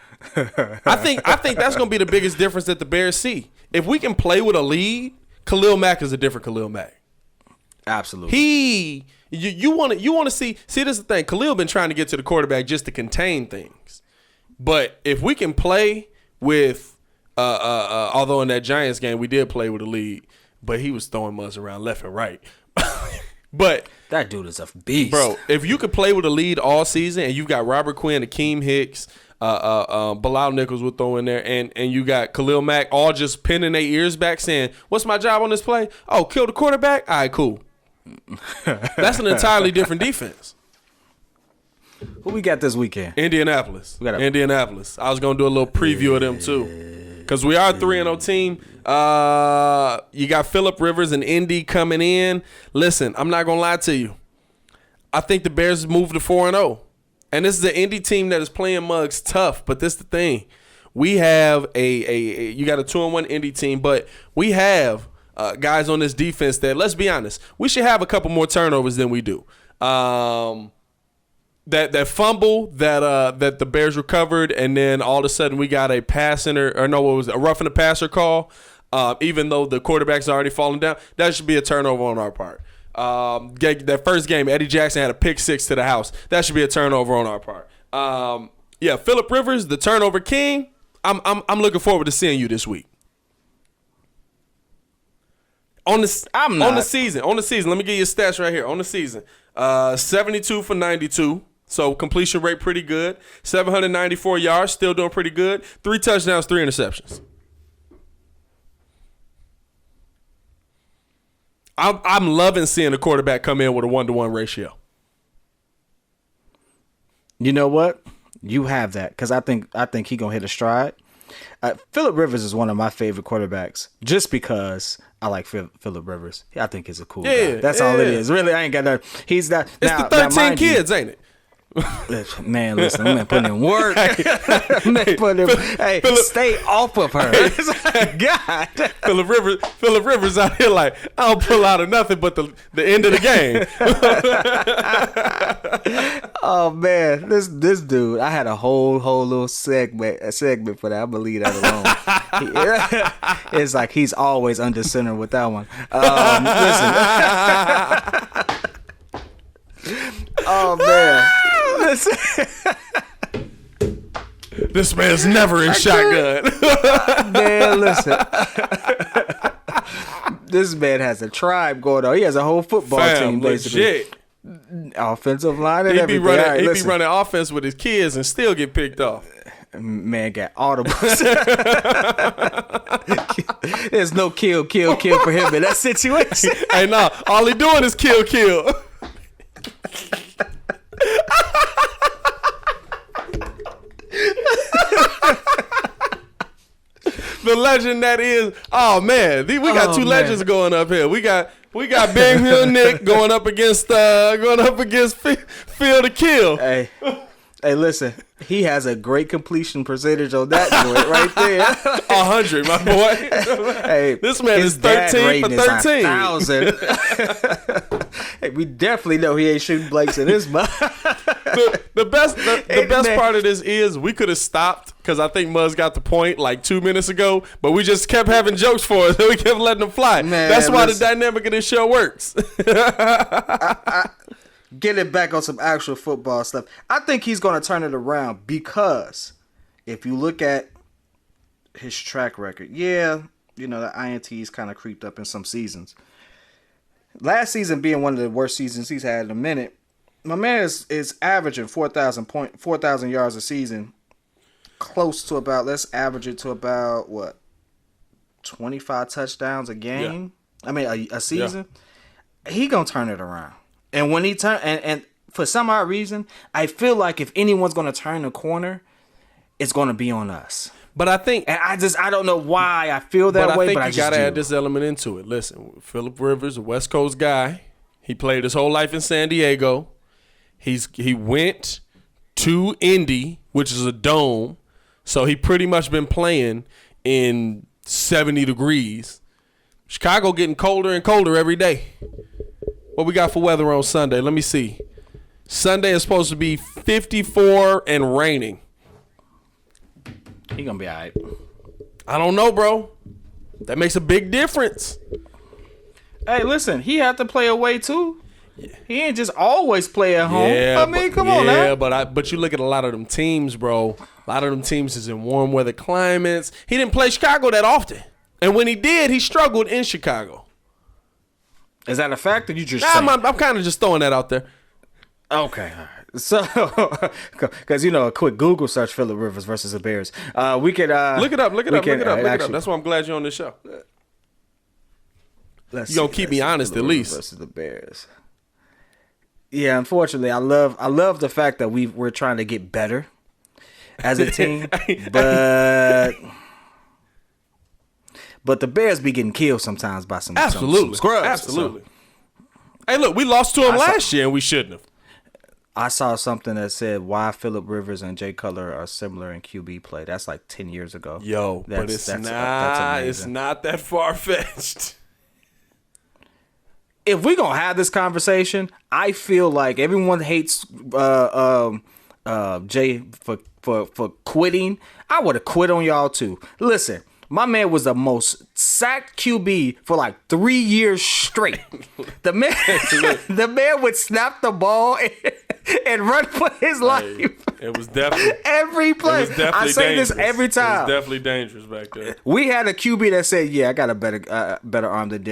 I think that's gonna be the biggest difference that the Bears see. If we can play with a lead, Khalil Mack is a different Khalil Mack. Absolutely. You want to see this is the thing. Khalil been trying to get to the quarterback just to contain things, but if we can play with although in that Giants game we did play with a lead, but he was throwing muzz around left and right. But that dude is a beast, bro. If you could play with a lead all season, and you got Robert Quinn, Akeem Hicks, Bilal Nichols would throw in there, and you got Khalil Mack all just pinning their ears back, saying, "What's my job on this play? Oh, kill the quarterback. All right, cool." That's an entirely different defense. Who we got this weekend? Indianapolis. Indianapolis. I was gonna do a little preview of them too. Because we are a 3-0 team. You got Phillip Rivers and Indy coming in. Listen, I'm not going to lie to you. I think the Bears moved to 4-0. And this is an Indy team that is playing Muggs tough. But this is the thing. We have you got a 2-1 Indy team. But we have guys on this defense that, let's be honest, we should have a couple more turnovers than we do. that fumble that the Bears recovered, and then all of a sudden we got a a roughing the passer call, even though the quarterback's already fallen down. That should be a turnover on our part. That first game, Eddie Jackson had a pick six to the house. That should be a turnover on our part. Phillip Rivers, the turnover king. I'm looking forward to seeing you this week. On the season, let me give you stats right here. On the season, 72 for 92. So completion rate pretty good. 794 yards, still doing pretty good. 3 touchdowns, 3 interceptions. I'm loving seeing the quarterback come in with a 1-to-1 ratio. You know what? You have that because I think he gonna hit a stride. Phillip Rivers is one of my favorite quarterbacks just because I like Phillip Rivers. I think he's a cool guy. That's all it is. Really, I ain't got that. He's that. It's the 13 kids, ain't it? Man, listen, I'm putting in work. Stay off of her. God. Phillip Rivers out here like, I don't pull out of nothing but the end of the game. Oh man, this dude, I had a whole little segment for that. I'm gonna leave that alone. It's like he's always under center with that one. Listen. Oh man. Listen. This man's never in shotgun. Man, listen. This man has a tribe going on. He has a whole football team, basically. Legit. Offensive line and everything. He be running offense with his kids and still get picked off. Man got audibles. There's no kill for him in that situation. Hey, no. All he doing is kill. The legend that is, oh man, we got two legends going up here. We got Big Hill Nick going up against Phil to Kill. Hey, listen, he has a great completion percentage on that joint right there. 100, my boy. Hey, this man is 13 for 13. 1,000. Hey, we definitely know he ain't shooting blanks in his mouth. The best part of this is we could have stopped because I think Muzz got the point like 2 minutes ago, but we just kept having jokes for us and we kept letting them fly. Man, that's why the dynamic of this show works. Get it back on some actual football stuff. I think he's going to turn it around because if you look at his track record, the INTs kind of creeped up in some seasons. Last season being one of the worst seasons he's had in a minute, my man is averaging 4,000 yards a season, close to about, let's average it to about, 25 touchdowns a game? Yeah. I mean, a season? Yeah. He going to turn it around. And when he and for some odd reason, I feel like if anyone's going to turn the corner, it's going to be on us. But I think, and I don't know why I feel that way. But I think you got to add this element into it. Listen, Phillip Rivers, a West Coast guy, he played his whole life in San Diego. He went to Indy, which is a dome, so he pretty much been playing in 70 degrees. Chicago getting colder and colder every day. What we got for weather on Sunday? Let me see. Sunday is supposed to be 54 and raining. He gonna be all right. I don't know, bro. That makes a big difference. Hey, listen, he had to play away too. Yeah. He ain't just always play at home. Yeah, I mean, come on now. Yeah, but you look at a lot of them teams, bro. A lot of them teams is in warm weather climates. He didn't play Chicago that often. And when he did, he struggled in Chicago. Is that a fact that you just I'm kind of just throwing that out there. Okay. All right. So, because, a quick Google search, Phillip Rivers versus the Bears. We could look it up. That's why I'm glad you're on this show. You're going to keep me honest at least. Versus the Bears. Yeah, unfortunately, I love the fact that we're trying to get better as a team, but the Bears be getting killed sometimes by some scrubs. Absolutely. So, hey, look, we lost to them last year and we shouldn't have. I saw something that said why Phillip Rivers and Jay Cutler are similar in QB play. That's like 10 years ago. Yo, but it's not that far-fetched. if we're gonna have this conversation, I feel like everyone hates Jay for quitting. I would have quit on y'all too. Listen, my man was the most sacked QB for like 3 years straight. The man would snap the ball and run for his life. It was definitely every play. I say dangerous. this every time. It was definitely dangerous back there. We had a QB that said, "Yeah, I got a better arm than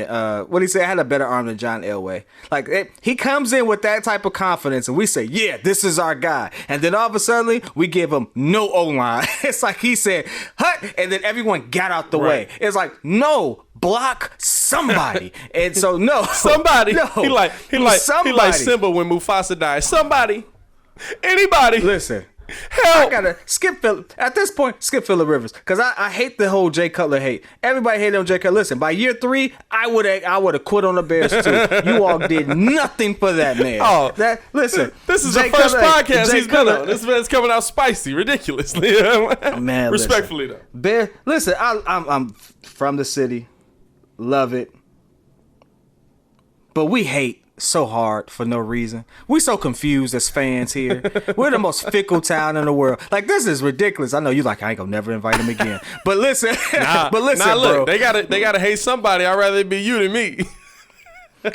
what he said. I had a better arm than John Elway." Like he comes in with that type of confidence, and we say, "Yeah, this is our guy." And then all of a sudden, we give him no O line. It's like he said, "Hut," and then everyone got out the way. It's like, no, block somebody. And so no, somebody. No, he like Simba when Mufasa died. Somebody. Anybody. Listen. Help. I gotta skip Phillip Rivers, because I hate the whole Jay Cutler hate. Everybody hated on Jay Cutler. Listen, by year 3, I would have quit on the Bears too. You all did nothing for that man. Oh, listen. This is the first podcast he's been on. This man's coming out spicy, ridiculously. Man, respectfully listen. Though. Listen, I'm from the city, love it, but we hate so hard for no reason. We so confused as fans here. We're the most fickle town in the world. Like, this is ridiculous. I know you like, I ain't gonna never invite him again. But listen, look, bro. They gotta hate somebody. I'd rather it be you than me.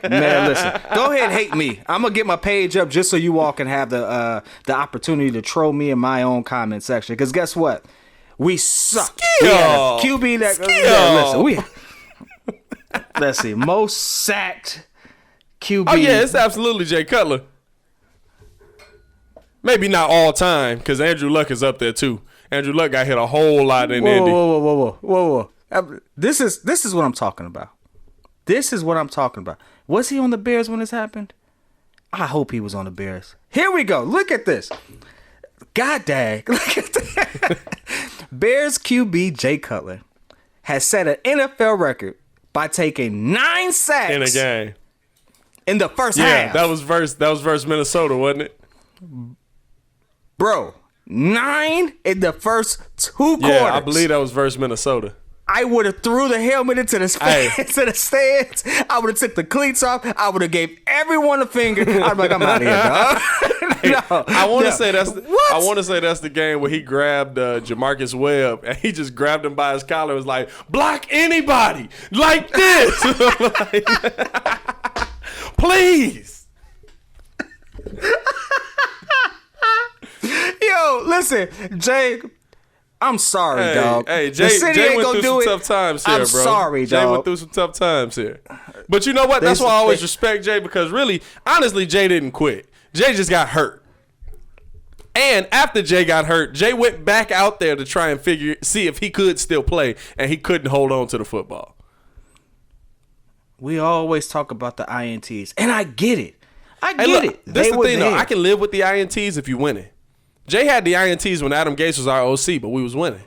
Man, listen. Go ahead and hate me. I'm gonna get my page up just so you all can have the opportunity to troll me in my own comment section. Because guess what? We suck. We had a QB that let's see. Most sacked QB. Oh yeah, it's absolutely Jay Cutler. Maybe not all time, because Andrew Luck is up there too. Andrew Luck got hit a whole lot in Indy. Whoa. This is what I'm talking about. This is what I'm talking about. Was he on the Bears when this happened? I hope he was on the Bears. Here we go. Look at this. God dang. Look at that. Bears QB Jay Cutler has set an NFL record by taking 9 sacks in a game. In the first half. That was versus Minnesota, wasn't it? Bro, 9 in the first 2 quarters. Yeah, I believe that was versus Minnesota. I would have threw the helmet into the stands. I would have took the cleats off. I would have gave everyone a finger. I'd be like, I'm out of here, dog. No, I want to say that's the game where he grabbed Jamarcus Webb and he just grabbed him by his collar and was like, block anybody like this. Please. Yo, listen, Jay, I'm sorry, dog. Hey, Jay went through some tough times here, bro. I'm sorry, dog. Jay went through some tough times here. But you know what? That's why I always respect Jay, because really, honestly, Jay didn't quit. Jay just got hurt. And after Jay got hurt, Jay went back out there to try and see if he could still play, and he couldn't hold on to the football. We always talk about the INTs, and I get it. This is the thing, though. I can live with the INTs if you win it. Jay had the INTs when Adam Gase was our OC, but we was winning.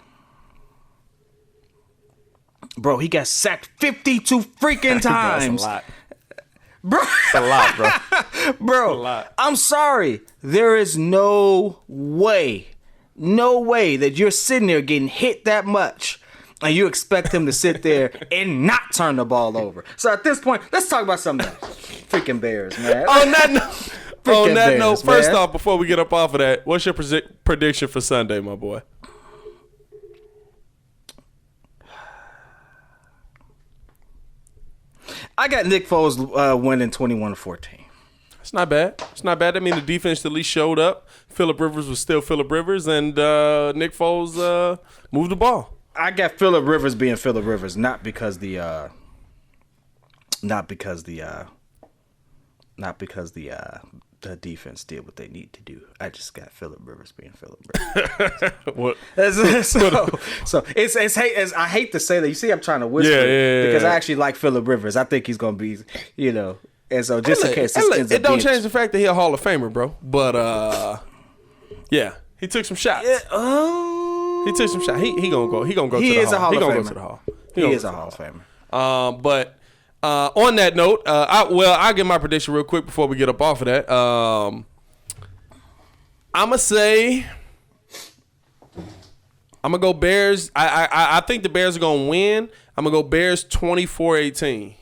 Bro, he got sacked 52 freaking times. That's a lot. Bro. That's a lot, bro. Bro, a lot. I'm sorry. There is no way that you're sitting there getting hit that much and you expect him to sit there and not turn the ball over. So at this point, let's talk about something else. Freaking Bears, man. On that note, first man. off, before we get up off of that, what's your prediction for Sunday, my boy? I got Nick Foles winning 21-14. It's not bad. I mean, the defense at least showed up. Phillip Rivers was still Phillip Rivers, and Nick Foles moved the ball. I got Phillip Rivers being Phillip Rivers, not because the defense did what they need to do. I just got Phillip Rivers being Phillip Rivers. What? So it's I hate to say that. You see, I'm trying to whisper because I actually like Phillip Rivers. I think he's gonna be, and so just in case it don't change the fact that he's a Hall of Famer, bro. But yeah, he took some shots. He took some shots. He gonna go. He gonna go. He to is the Hall. A Hall he gonna Famer. Go to the Hall. He is a Hall of Famer. But on that note, I'll give my prediction real quick before we get up off of that. I'm gonna go Bears. I think the Bears are gonna win. I'm gonna go Bears 24-18.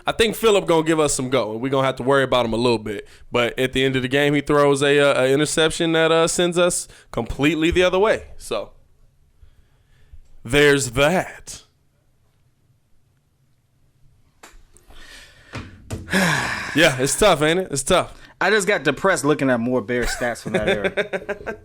I think Phillip gonna give us some go, and we're gonna have to worry about him a little bit. But at the end of the game, he throws a interception that sends us completely the other way. So there's that. Yeah, it's tough, ain't it? It's tough. I just got depressed looking at more Bears stats from that era.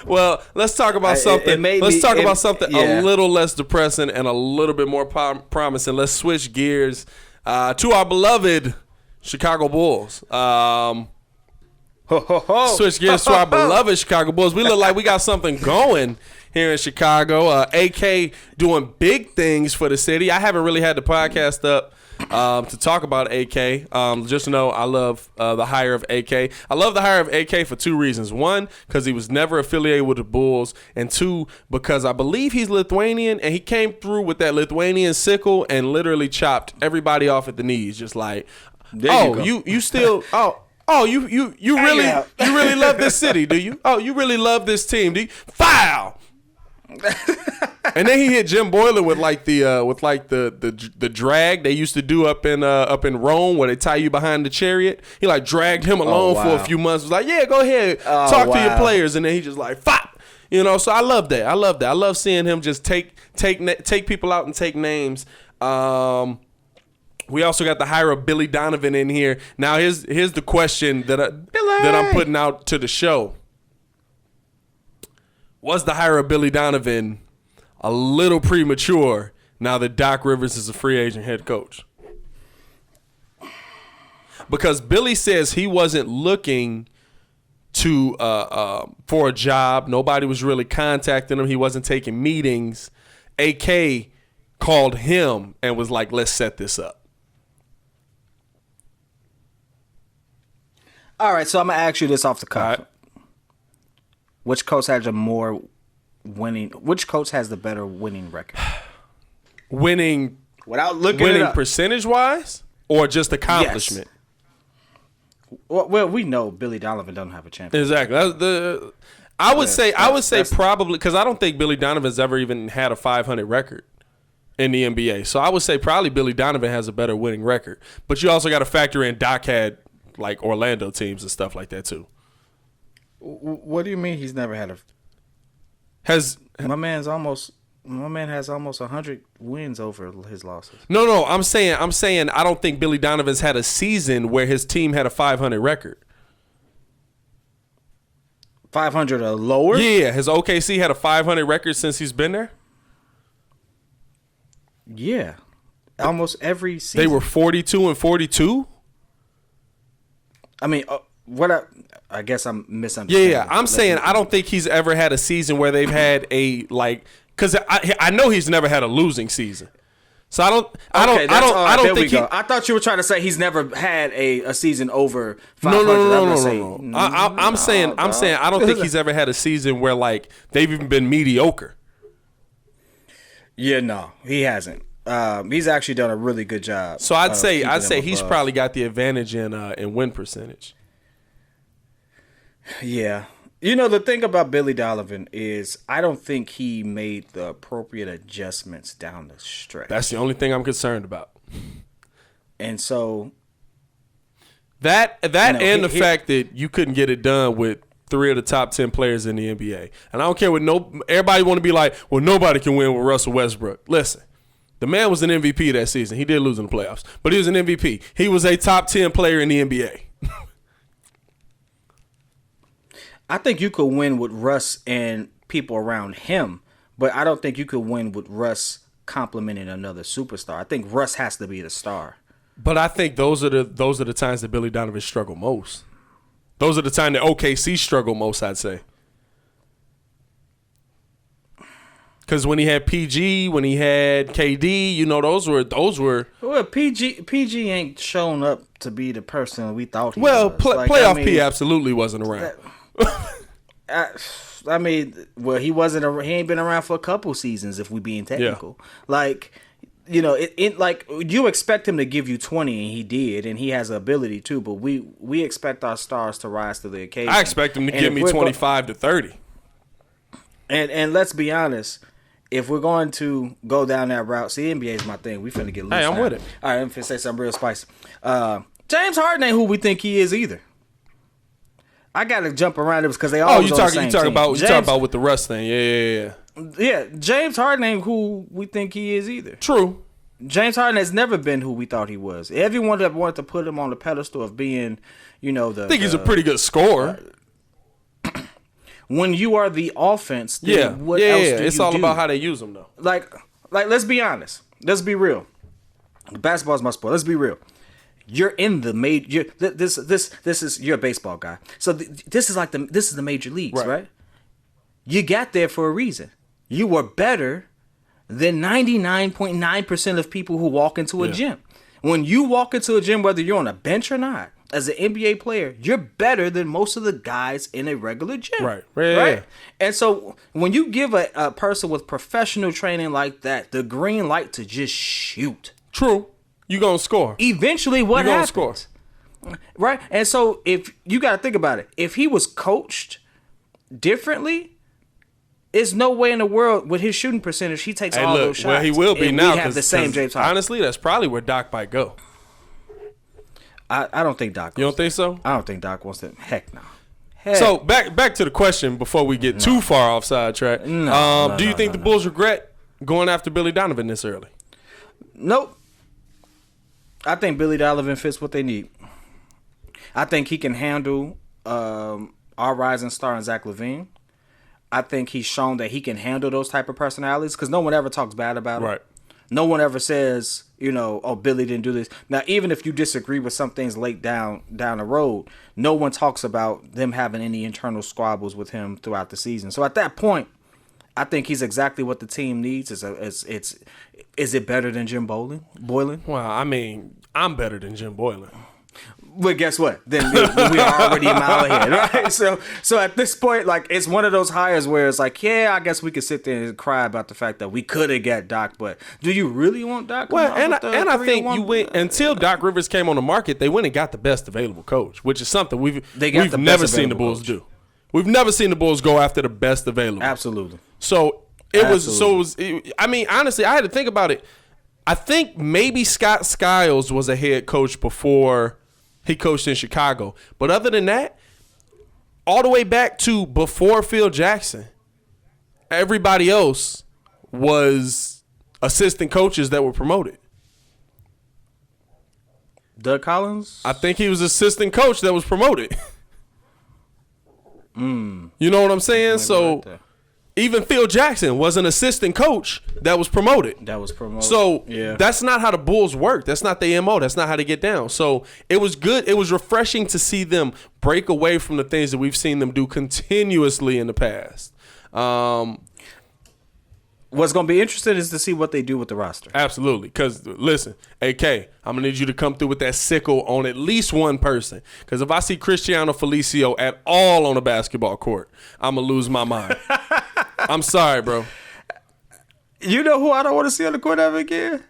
Well, let's talk about something. Let's talk about something a little less depressing and a little bit more promising. Let's switch gears to our beloved Chicago Bulls. Switch gears to our beloved Chicago Bulls. We look like we got something going here in Chicago. AK doing big things for the city. I haven't really had the podcast up to talk about AK. Just know I love the hire of AK. I love the hire of AK for two reasons. One, because he was never affiliated with the Bulls. And two, because I believe he's Lithuanian, and he came through with that Lithuanian sickle and literally chopped everybody off at the knees. Just like, you still you really love this city, do you? Oh, you really love this team, do you? Foul. And then he hit Jim Boylan with the drag they used to do up in Rome, where they tie you behind the chariot. He like dragged him along for a few months. Was like, yeah, go ahead, talk to your players, and then he just like, fop. You know, so I love that. I love seeing him just take people out and take names. We also got the hire of Billy Donovan in here. Now here's the question that I'm putting out to the show. Was the hire of Billy Donovan a little premature now that Doc Rivers is a free agent head coach? Because Billy says he wasn't looking to for a job. Nobody was really contacting him. He wasn't taking meetings. AK called him and was like, let's set this up. All right, so I'm going to ask you this off the cuff. Which coach has a more winning? Which coach has the better winning record? Winning without looking it up. Percentage wise, or just accomplishment? Yes. Well, we know Billy Donovan doesn't have a championship. Exactly. I would say probably, because I don't think Billy Donovan's ever even had a 500 record in the NBA. So I would say probably Billy Donovan has a better winning record. But you also got to factor in Doc had like Orlando teams and stuff like that too. What do you mean he's never had my man has almost 100 wins over his losses. No, I'm saying I don't think Billy Donovan's had a season where his team had a 500 record. 500 or lower? Yeah, has OKC had a 500 record since he's been there? Yeah. Almost every season. They were 42 and 42? I mean, I guess I'm misunderstanding. Yeah, I'm saying I don't think he's ever had a season where they've had a because I know he's never had a losing season. So I don't think I thought you were trying to say he's never had a season over 500. No. I'm saying I don't think he's ever had a season where like they've even been mediocre. Yeah, no, he hasn't. He's actually done a really good job. So I'd say he's probably got the advantage in win percentage. Yeah. You know, the thing about Billy Donovan is I don't think he made the appropriate adjustments down the stretch. That's the only thing I'm concerned about. And so that and the fact that you couldn't get it done with 3 of the top 10 players in the NBA. And I don't care what everybody want to be like, well, nobody can win with Russell Westbrook. Listen. The man was an MVP that season. He did lose in the playoffs, but he was an MVP. He was a top 10 player in the NBA. I think you could win with Russ and people around him, but I don't think you could win with Russ complimenting another superstar. I think Russ has to be the star. But I think those are the times that Billy Donovan struggled most. Those are the times that OKC struggled most, I'd say. Because when he had PG, when he had KD, you know, those were. Well, PG ain't shown up to be the person we thought he was. Well, playoff P absolutely wasn't around. I mean, well, he ain't been around for a couple seasons if we being technical. Yeah. Like, you know, like you expect him to give you 20, and he did, and he has the ability to. But we expect our stars to rise to the occasion. I expect him to give me 25 to 30. And let's be honest. if we're going to go down that route, see, NBA is my thing. We finna get loose. Hey, I'm now. with it. All right, I'm finna say something real spicy. James Harden ain't who we think he is either. I gotta jump around it because they all. You talking about with the Russ thing? Yeah. Yeah, James Harden ain't who we think he is either. True. James Harden has never been who we thought he was. Everyone that wanted to put him on the pedestal of being, I think he's a pretty good scorer. When you are the offense, then what else do it's you all do? about how they use him, though. Like, let's be honest. Let's be real. Basketball's my sport. Let's be real. You're in the major. This is you're a baseball guy. So this is the major leagues, right? You got there for a reason. You were better than 99.9% of people who walk into a gym. When you walk into a gym, whether you're on a bench or not, as an NBA player, you're better than most of the guys in a regular gym. Right. Yeah. And so when you give a person with professional training like that the green light to just shoot. True. You gonna score. Eventually what happens? Score. Right? And so if you got to think about it, if he was coached differently, there's no way in the world with his shooting percentage he takes all those shots. Well, he will be now. We have the same James Harden. Honestly, that's probably where Doc might go. I don't think Doc. You don't think so? I don't think Doc wants to. Heck no. So back to the question before we get too far off sidetrack. Do you think the Bulls regret going after Billy Donovan this early? Nope. I think Billy Donovan fits what they need. I think he can handle our rising star in Zach LaVine. I think he's shown that he can handle those type of personalities because no one ever talks bad about him. Right. No one ever says, oh, Billy didn't do this. Now, even if you disagree with some things late down the road, no one talks about them having any internal squabbles with him throughout the season. So at that point, I think he's exactly what the team needs. Is it better than Jim Boylan? Well, I mean, I'm better than Jim Boylan. But guess what? Then we are already a mile ahead, right? So at this point, like, it's one of those hires where it's like, yeah, I guess we could sit there and cry about the fact that we could have got Doc, but do you really want Doc? Well, and I think you went until Doc Rivers came on the market, they went and got the best available coach, which is something we've never seen the Bulls do. We've never seen the Bulls go after the best available. Absolutely. So I mean, honestly, I had to think about it. I think maybe Scott Skiles was a head coach before he coached in Chicago. But other than that, all the way back to before Phil Jackson, everybody else was assistant coaches that were promoted. Doug Collins? I think he was assistant coach that was promoted. You know what I'm saying? So even Phil Jackson was an assistant coach that was promoted. So that's not how the Bulls work. That's not their MO. That's not how they get down. So it was good. It was refreshing to see them break away from the things that we've seen them do continuously in the past. What's going to be interesting is to see what they do with the roster. Absolutely. Because, listen, AK, I'm going to need you to come through with that sickle on at least one person. Because if I see Cristiano Felicio at all on a basketball court, I'm going to lose my mind. I'm sorry, bro. You know who I don't want to see on the court ever again?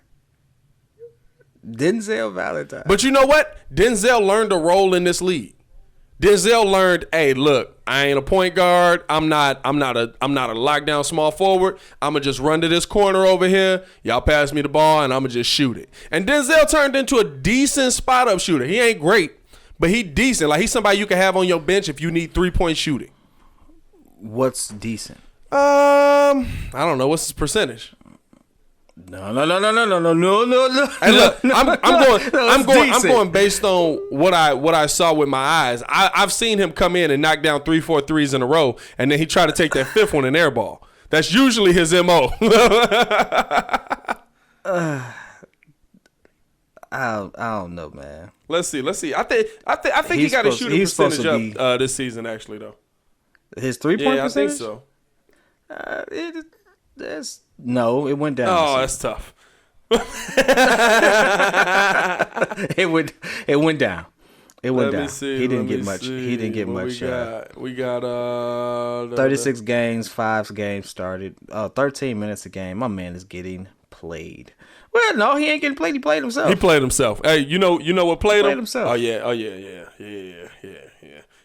Denzel Valentine. But you know what? Denzel learned a role in this league. Denzel learned, hey, look, I ain't a point guard. I'm not a lockdown small forward. I'm gonna just run to this corner over here. Y'all pass me the ball and I'm gonna just shoot it. And Denzel turned into a decent spot up shooter. He ain't great, but he decent. Like, he's somebody you can have on your bench if you need 3-point shooting. What's decent? I don't know. What's his percentage? No. Hey, look, I'm going based on what I saw with my eyes. I've seen him come in and knock down 3-4 threes in a row, and then he tried to take that fifth one and airball. That's usually his MO. I don't know, man. Let's see. I think he got a shooting percentage up this season, actually, though. His 3-point percentage? I think so. No, it went down. Oh, that's tough. It went down. It went down. See, he didn't get much. He didn't get much. We got 36 games, 5 games started. 13 minutes a game. My man is getting played. Well, no, he ain't getting played. He played himself. He played himself. Hey, you know what played him? Himself. Oh yeah.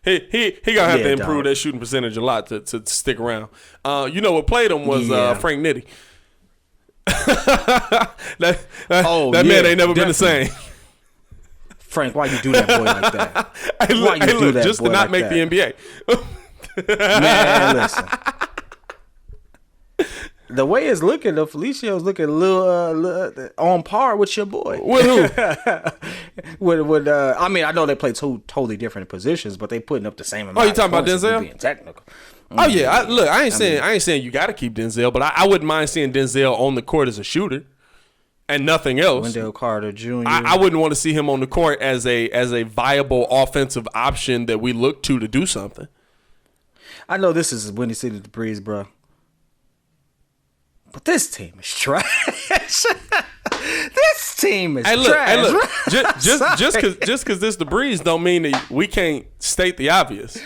He gonna have to improve dog. that shooting percentage a lot to stick around. You know what played him was Frank Nitti. that man ain't never been the same. Frank, why you do that boy like that? Why you do that just boy to not like make that? the NBA. Man, listen. The way it's looking, though, Felicia's looking a little on par with your boy. With who? I mean, I know they play two totally different positions, but they putting up the same amount. Oh, you talking about Denzel? Being technical. Oh yeah, I ain't saying you got to keep Denzel, but I wouldn't mind seeing Denzel on the court as a shooter, and nothing else. Wendell Carter Jr. I wouldn't want to see him on the court as a viable offensive option that we look to do something. I know this is Windy City the Breeze, bro. But this team is trash. This team is trash. Hey, look. just because this the Breeze don't mean that we can't state the obvious.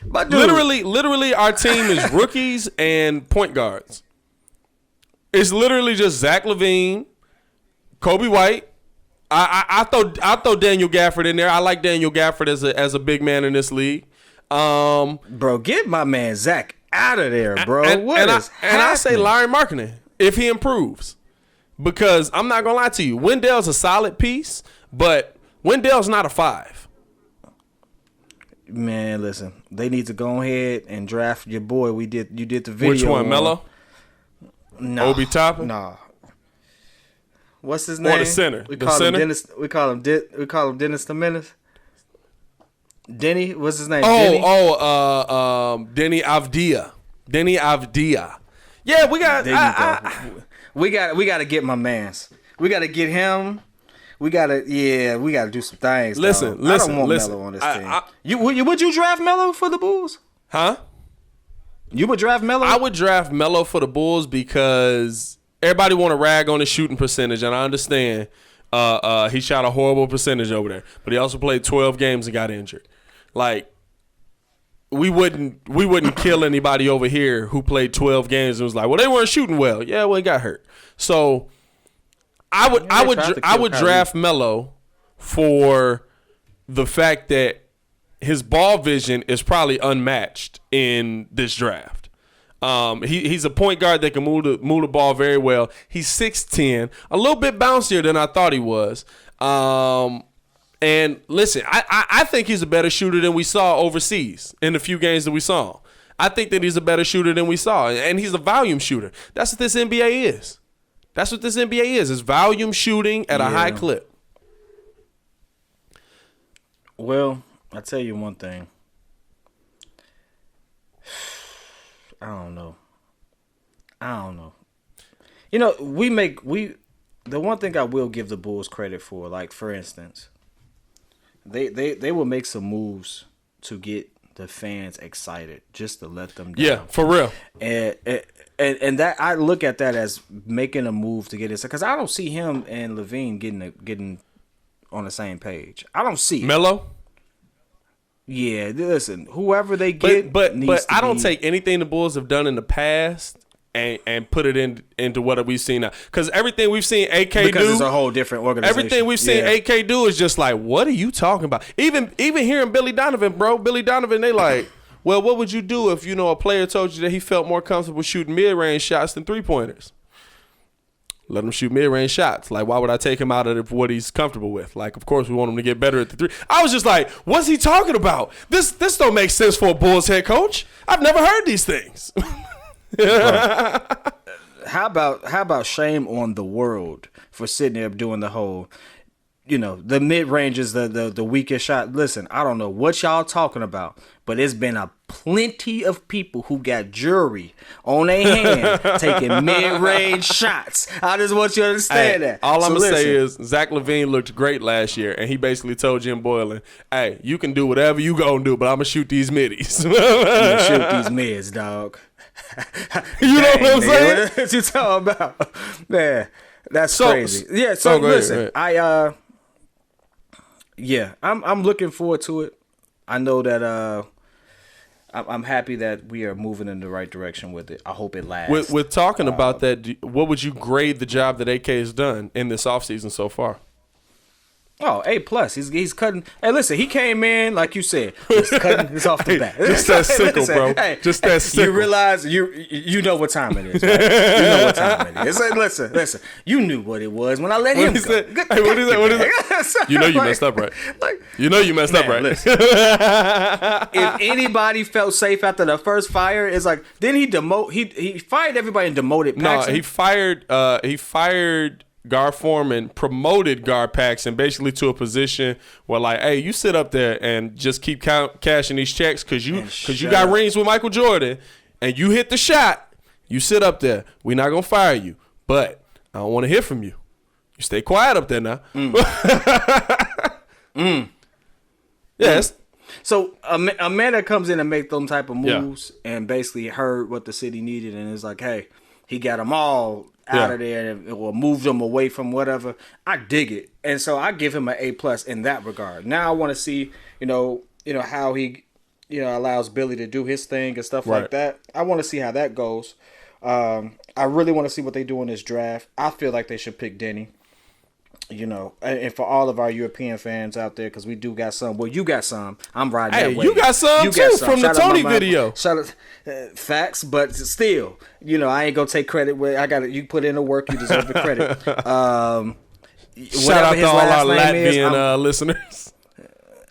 But dude, literally, our team is rookies and point guards. It's literally just Zach LaVine, Kobe White. I throw Daniel Gafford in there. I like Daniel Gafford as a big man in this league. Bro, get my man Zach out of there, bro. And I say Larry Markkinen if he improves, because I'm not gonna lie to you, Wendell's a solid piece, but Wendell's not a 5. Man, listen, they need to go ahead and draft your boy. You did the video. Which one, Melo? No, Obi Toppin? No. What's his name? Or the center? We call him Dennis. We call him Dennis the Menace. Denny, what's his name? Denny Avdia. Denny Avdia. Yeah, we got. We got to get my man's. We got to get him. We got to do some things. Listen. I don't want Melo on this team. Would you draft Melo for the Bulls? Huh? You would draft Melo? I would draft Melo for the Bulls because everybody want to rag on his shooting percentage, and I understand. He shot a horrible percentage over there, but he also played 12 games and got injured. Like, we wouldn't kill anybody over here who played 12 games and was like, well, they weren't shooting well. Yeah, well, he got hurt. So I would draft Melo for the fact that his ball vision is probably unmatched in this draft. He's a point guard that can move the ball very well. He's 6'10", a little bit bouncier than I thought he was. And listen, I think he's a better shooter than we saw overseas in the few games that we saw. I think that he's a better shooter than we saw, and he's a volume shooter. That's what this NBA is. That's what this NBA is. It's volume shooting at a high clip. Well, I'll tell you one thing. I don't know. You know, the one thing I will give the Bulls credit for, like, for instance, they will make some moves to get the fans excited, just to let them down. Yeah, for real. And that, I look at that as making a move to get it, because I don't see him and LaVine getting on the same page. I don't see Melo. Yeah, listen, whoever they get, but I don't take anything the Bulls have done in the past and put it into what we've seen now. Because everything we've seen AK do, because it's a whole different organization. Everything we've seen AK do is just like, what are you talking about? Even hearing Billy Donovan, bro. Billy Donovan, they like, well, what would you do if, a player told you that he felt more comfortable shooting mid-range shots than three-pointers? Let him shoot mid-range shots. Like, why would I take him out of what he's comfortable with? Like, of course, we want him to get better at the three. I was just like, what's he talking about? This don't make sense for a Bulls head coach. I've never heard these things. How about shame on the world for sitting there doing the whole, the mid-range is the weakest shot. Listen, I don't know what y'all talking about, but it's been a plenty of people who got jury on their hand taking mid-range shots. I just want you to understand that. All I'm going to say is Zach LaVine looked great last year, and he basically told Jim Boylan, hey, you can do whatever you going to do, but I'm going to shoot these middies. I'm going to shoot these mids, dog. You know what I'm saying? What you talking about? Man, that's crazy. Yeah, so listen, ahead. I'm looking forward to it. I know that I'm happy that we are moving in the right direction with it. I hope it lasts. With talking about that, what would you grade the job that AK has done in this offseason so far? Oh, A+. He's cutting. Hey, listen, he came in like you said. He's cutting this off the bat. Just that sickle, bro. Hey, just that sickle. You realize you know what time it is. Right? You know what time it is. Listen. You knew what it was when I let him go. Hey, what is that? What is that? You know you messed up, right? You know you messed up, right? Listen, if anybody felt safe after the first fire, it's like didn't he demote? He fired everybody and demoted Paxson. No, he fired Gar Foreman, promoted Gar Paxson basically to a position where like, hey, you sit up there and just keep cashing these checks because you got rings with Michael Jordan and you hit the shot. You sit up there. We're not gonna fire you, but I don't want to hear from you. You stay quiet up there now. Yes. So a man that comes in and make them type of moves and basically heard what the city needed and is like, hey, he got them all out of there or moved them away from whatever. I dig it, and so I give him an A+ in that regard. Now I want to see, how he, allows Billy to do his thing and stuff like that. I want to see how that goes. I really want to see what they do in this draft. I feel like they should pick Denny. And for all of our European fans out there, because we do got some. Well, you got some. I'm riding that way. You got some too from the Tony video. Shout out, facts, but still, I ain't gonna take credit where I got it. You put in the work, you deserve the credit. Shout out to all our Latvian listeners.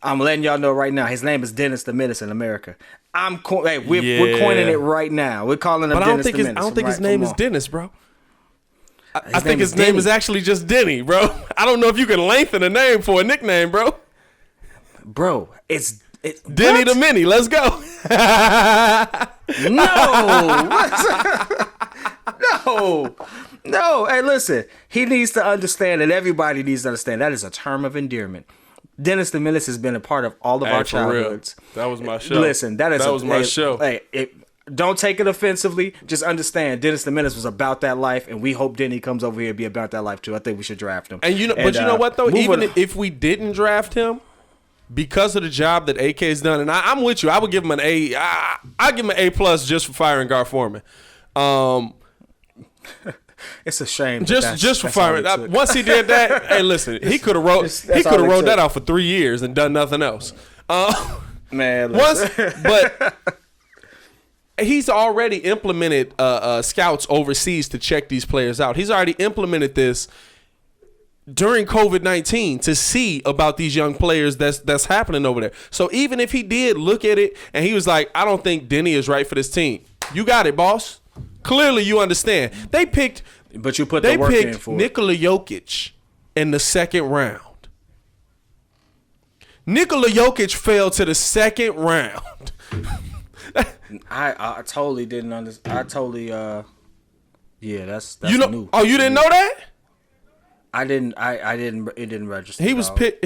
I'm letting y'all know right now. His name is Dennis the Menace in America. We're coining it right now. We're calling him Dennis the Menace. I don't think his name is Dennis, bro. I think his name is actually just Denny, bro. I don't know if you can lengthen a name for a nickname, bro. Bro, it's Denny the Mini. Let's go. No. Hey, listen. He needs to understand, and everybody needs to understand, that is a term of endearment. Dennis the Menace has been a part of all of our childhoods. That was my show. Listen, that was my show. Hey, don't take it offensively. Just understand, Dennis the Menace was about that life, and we hope Denny comes over here and be about that life too. I think we should draft him. And you know what though? Even if we didn't draft him, because of the job that AK's done, and I'm with you, I would give him an A. I give him an A+ just for firing Gar Foreman. It's a shame. Just for firing. Once he did that, hey, listen, he could have wrote that out for 3 years and done nothing else. Man, but he's already implemented scouts overseas to check these players out. He's already implemented this during COVID-19 to see about these young players that's happening over there. So even if he did look at it and he was like, I don't think Denny is right for this team. You got it, boss. Clearly you understand. They picked Nikola Jokic in the second round. Nikola Jokic fell to the second round. I totally didn't understand. I totally that's new. Oh, you didn't know that? I didn't. It didn't register. He was picked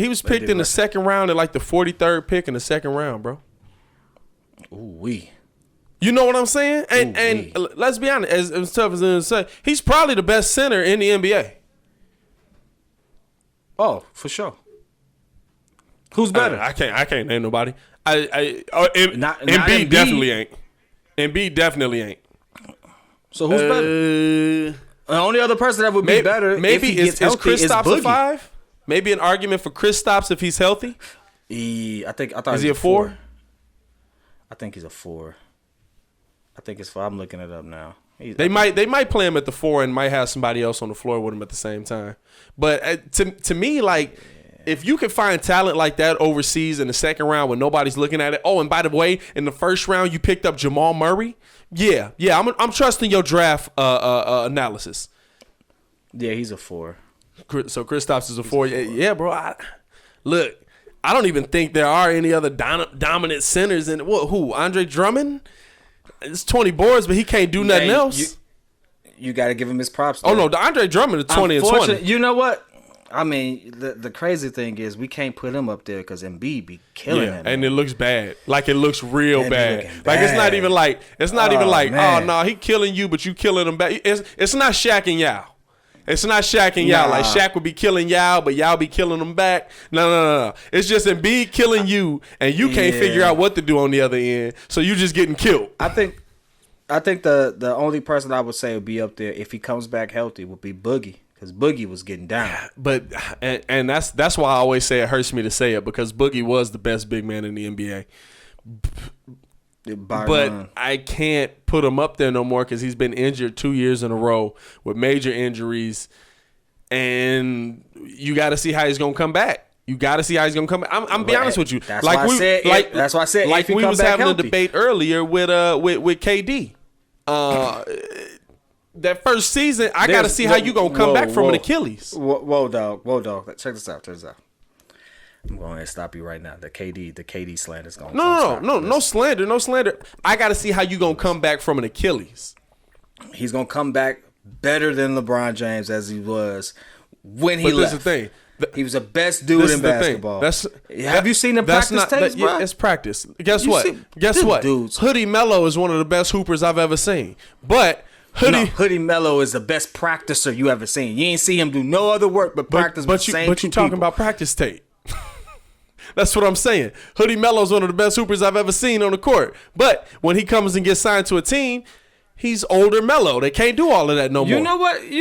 in the second round at like the 43rd pick in the second round, bro. Ooh-wee. You know what I'm saying? And let's be honest, as tough as it is to say, he's probably the best center in the NBA. Oh, for sure. Who's better? I can't name nobody. Embiid definitely ain't. Embiid definitely ain't. So who's better? The only other person that would be better maybe if he gets healthy Kristaps is Boogie. a 5? Maybe an argument for Kristaps if he's healthy. I thought is he a 4? I think he's a 4. I think it's 4. I'm looking it up now. They might play him at the 4 and might have somebody else on the floor with him at the same time. But to me, like, if you can find talent like that overseas in the second round when nobody's looking at it. Oh, and by the way, in the first round you picked up Jamal Murray. Yeah, I'm trusting your draft analysis. Yeah, he's a 4. So Kristaps is a 4. Yeah, bro. Look, I don't even think there are any other dominant centers in who? Andre Drummond? It's 20 boards, but he can't do nothing else. You got to give him his props. Oh no, the Andre Drummond is 20 and 20. You know what? I mean, the crazy thing is we can't put him up there because Embiid be killing him. And it looks bad. Like it looks real bad. Like it's not even like oh no, he killing you, but you killing him back. It's not Shaq and Yao. It's not Shaq and Yao. Like Shaq would be killing Yao, but Yao be killing him back. No. It's just Embiid killing you, and you can't figure out what to do on the other end. So you just getting killed. I think the only person I would say would be up there if he comes back healthy would be Boogie. because Boogie was getting down. But and that's why I always say it hurts me to say it, because Boogie was the best big man in the NBA. But I can't put him up there no more because he's been injured 2 years in a row with major injuries, and you got to see how he's gonna come back. You got to see how he's gonna come back. I'm be honest with you. That's why I said. That's why I said. Like we was having healthy. a debate earlier with KD. That first season, I got to see how you gonna come back from an Achilles. Whoa, dog. Check this out. I'm going to stop you right now. The KD slander is going. No slander. I got to see how you gonna come back from an Achilles. He's gonna come back better than LeBron James as he was when he left. This is the thing. He was the best dude in basketball. Have you seen him practice tapes, bro? It's practice. Guess what? Hoodie Melo is one of the best hoopers I've ever seen. But Hoodie Melo is the best practicer you ever seen. You ain't see him do no other work but practice with the same two people. But you talking about practice tape. That's what I'm saying. Hoodie Melo is one of the best hoopers I've ever seen on the court. But when he comes and gets signed to a team, he's older Melo. They can't do all of that no more. You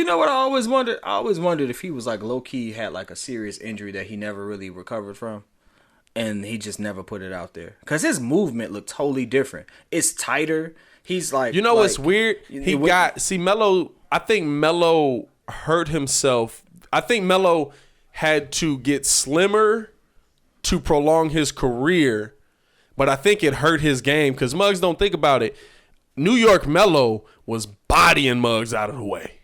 know what I always wondered? I always wondered if he was like low key had like a serious injury that he never really recovered from, and he just never put it out there. Cause his movement looked totally different. It's tighter. He's like, what's weird? Melo. I think Melo hurt himself. I think Melo had to get slimmer to prolong his career, but I think it hurt his game because Muggs, don't think about it. New York Melo was bodying Muggs out of the way.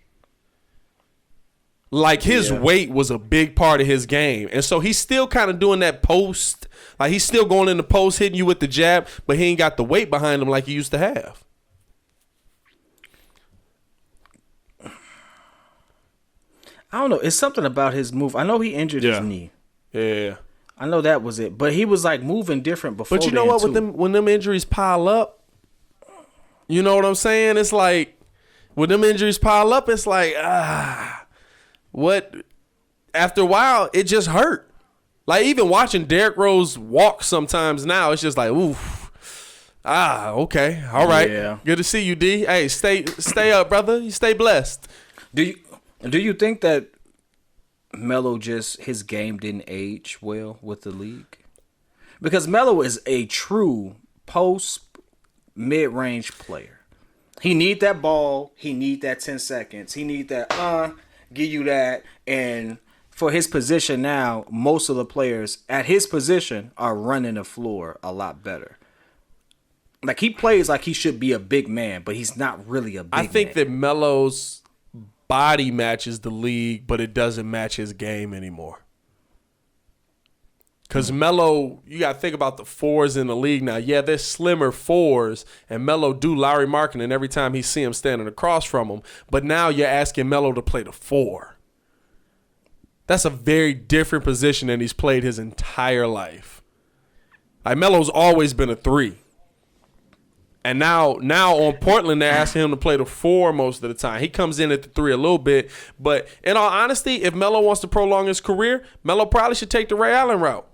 Like his weight was a big part of his game. And so he's still kind of doing that post. Like he's still going in the post, hitting you with the jab, but he ain't got the weight behind him like he used to have. I don't know. It's something about his move. I know he injured his knee. Yeah. I know that was it. But he was like moving different before. But you know what? When them injuries pile up, you know what I'm saying? It's like when them injuries pile up, it's like, what? After a while, it just hurt. Like even watching Derrick Rose walk sometimes now, it's just like, oof. Okay. All right. Yeah. Good to see you, D. Hey, stay up, brother. You stay blessed. Do you think that Melo his game didn't age well with the league? Because Melo is a true post mid-range player. He need that ball. He need that 10 seconds. He need that, give you that. And for his position now, most of the players at his position are running the floor a lot better. Like he plays like he should be a big man, but he's not really a big man. I think that Melo's body matches the league, but it doesn't match his game anymore. Because Melo, you got to think about the fours in the league now. Yeah, they're slimmer fours, and Melo do Larry Markkinen every time he see him standing across from him. But now you're asking Melo to play the four. That's a very different position than he's played his entire life. Like Melo's always been a 3. And now on Portland, they're asking him to play the 4 most of the time. He comes in at the 3 a little bit. But in all honesty, if Melo wants to prolong his career, Melo probably should take the Ray Allen route.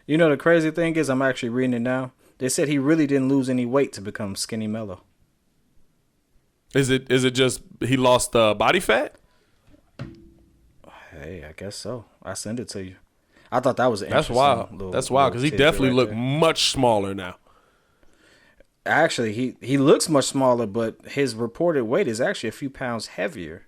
You know, the crazy thing is, I'm actually reading it now. They said he really didn't lose any weight to become skinny Melo. Is it just he lost body fat? Hey, I guess so. I send it to you. I thought that was an That's wild. That's wild because he definitely looked much smaller now. Actually, he looks much smaller, but his reported weight is actually a few pounds heavier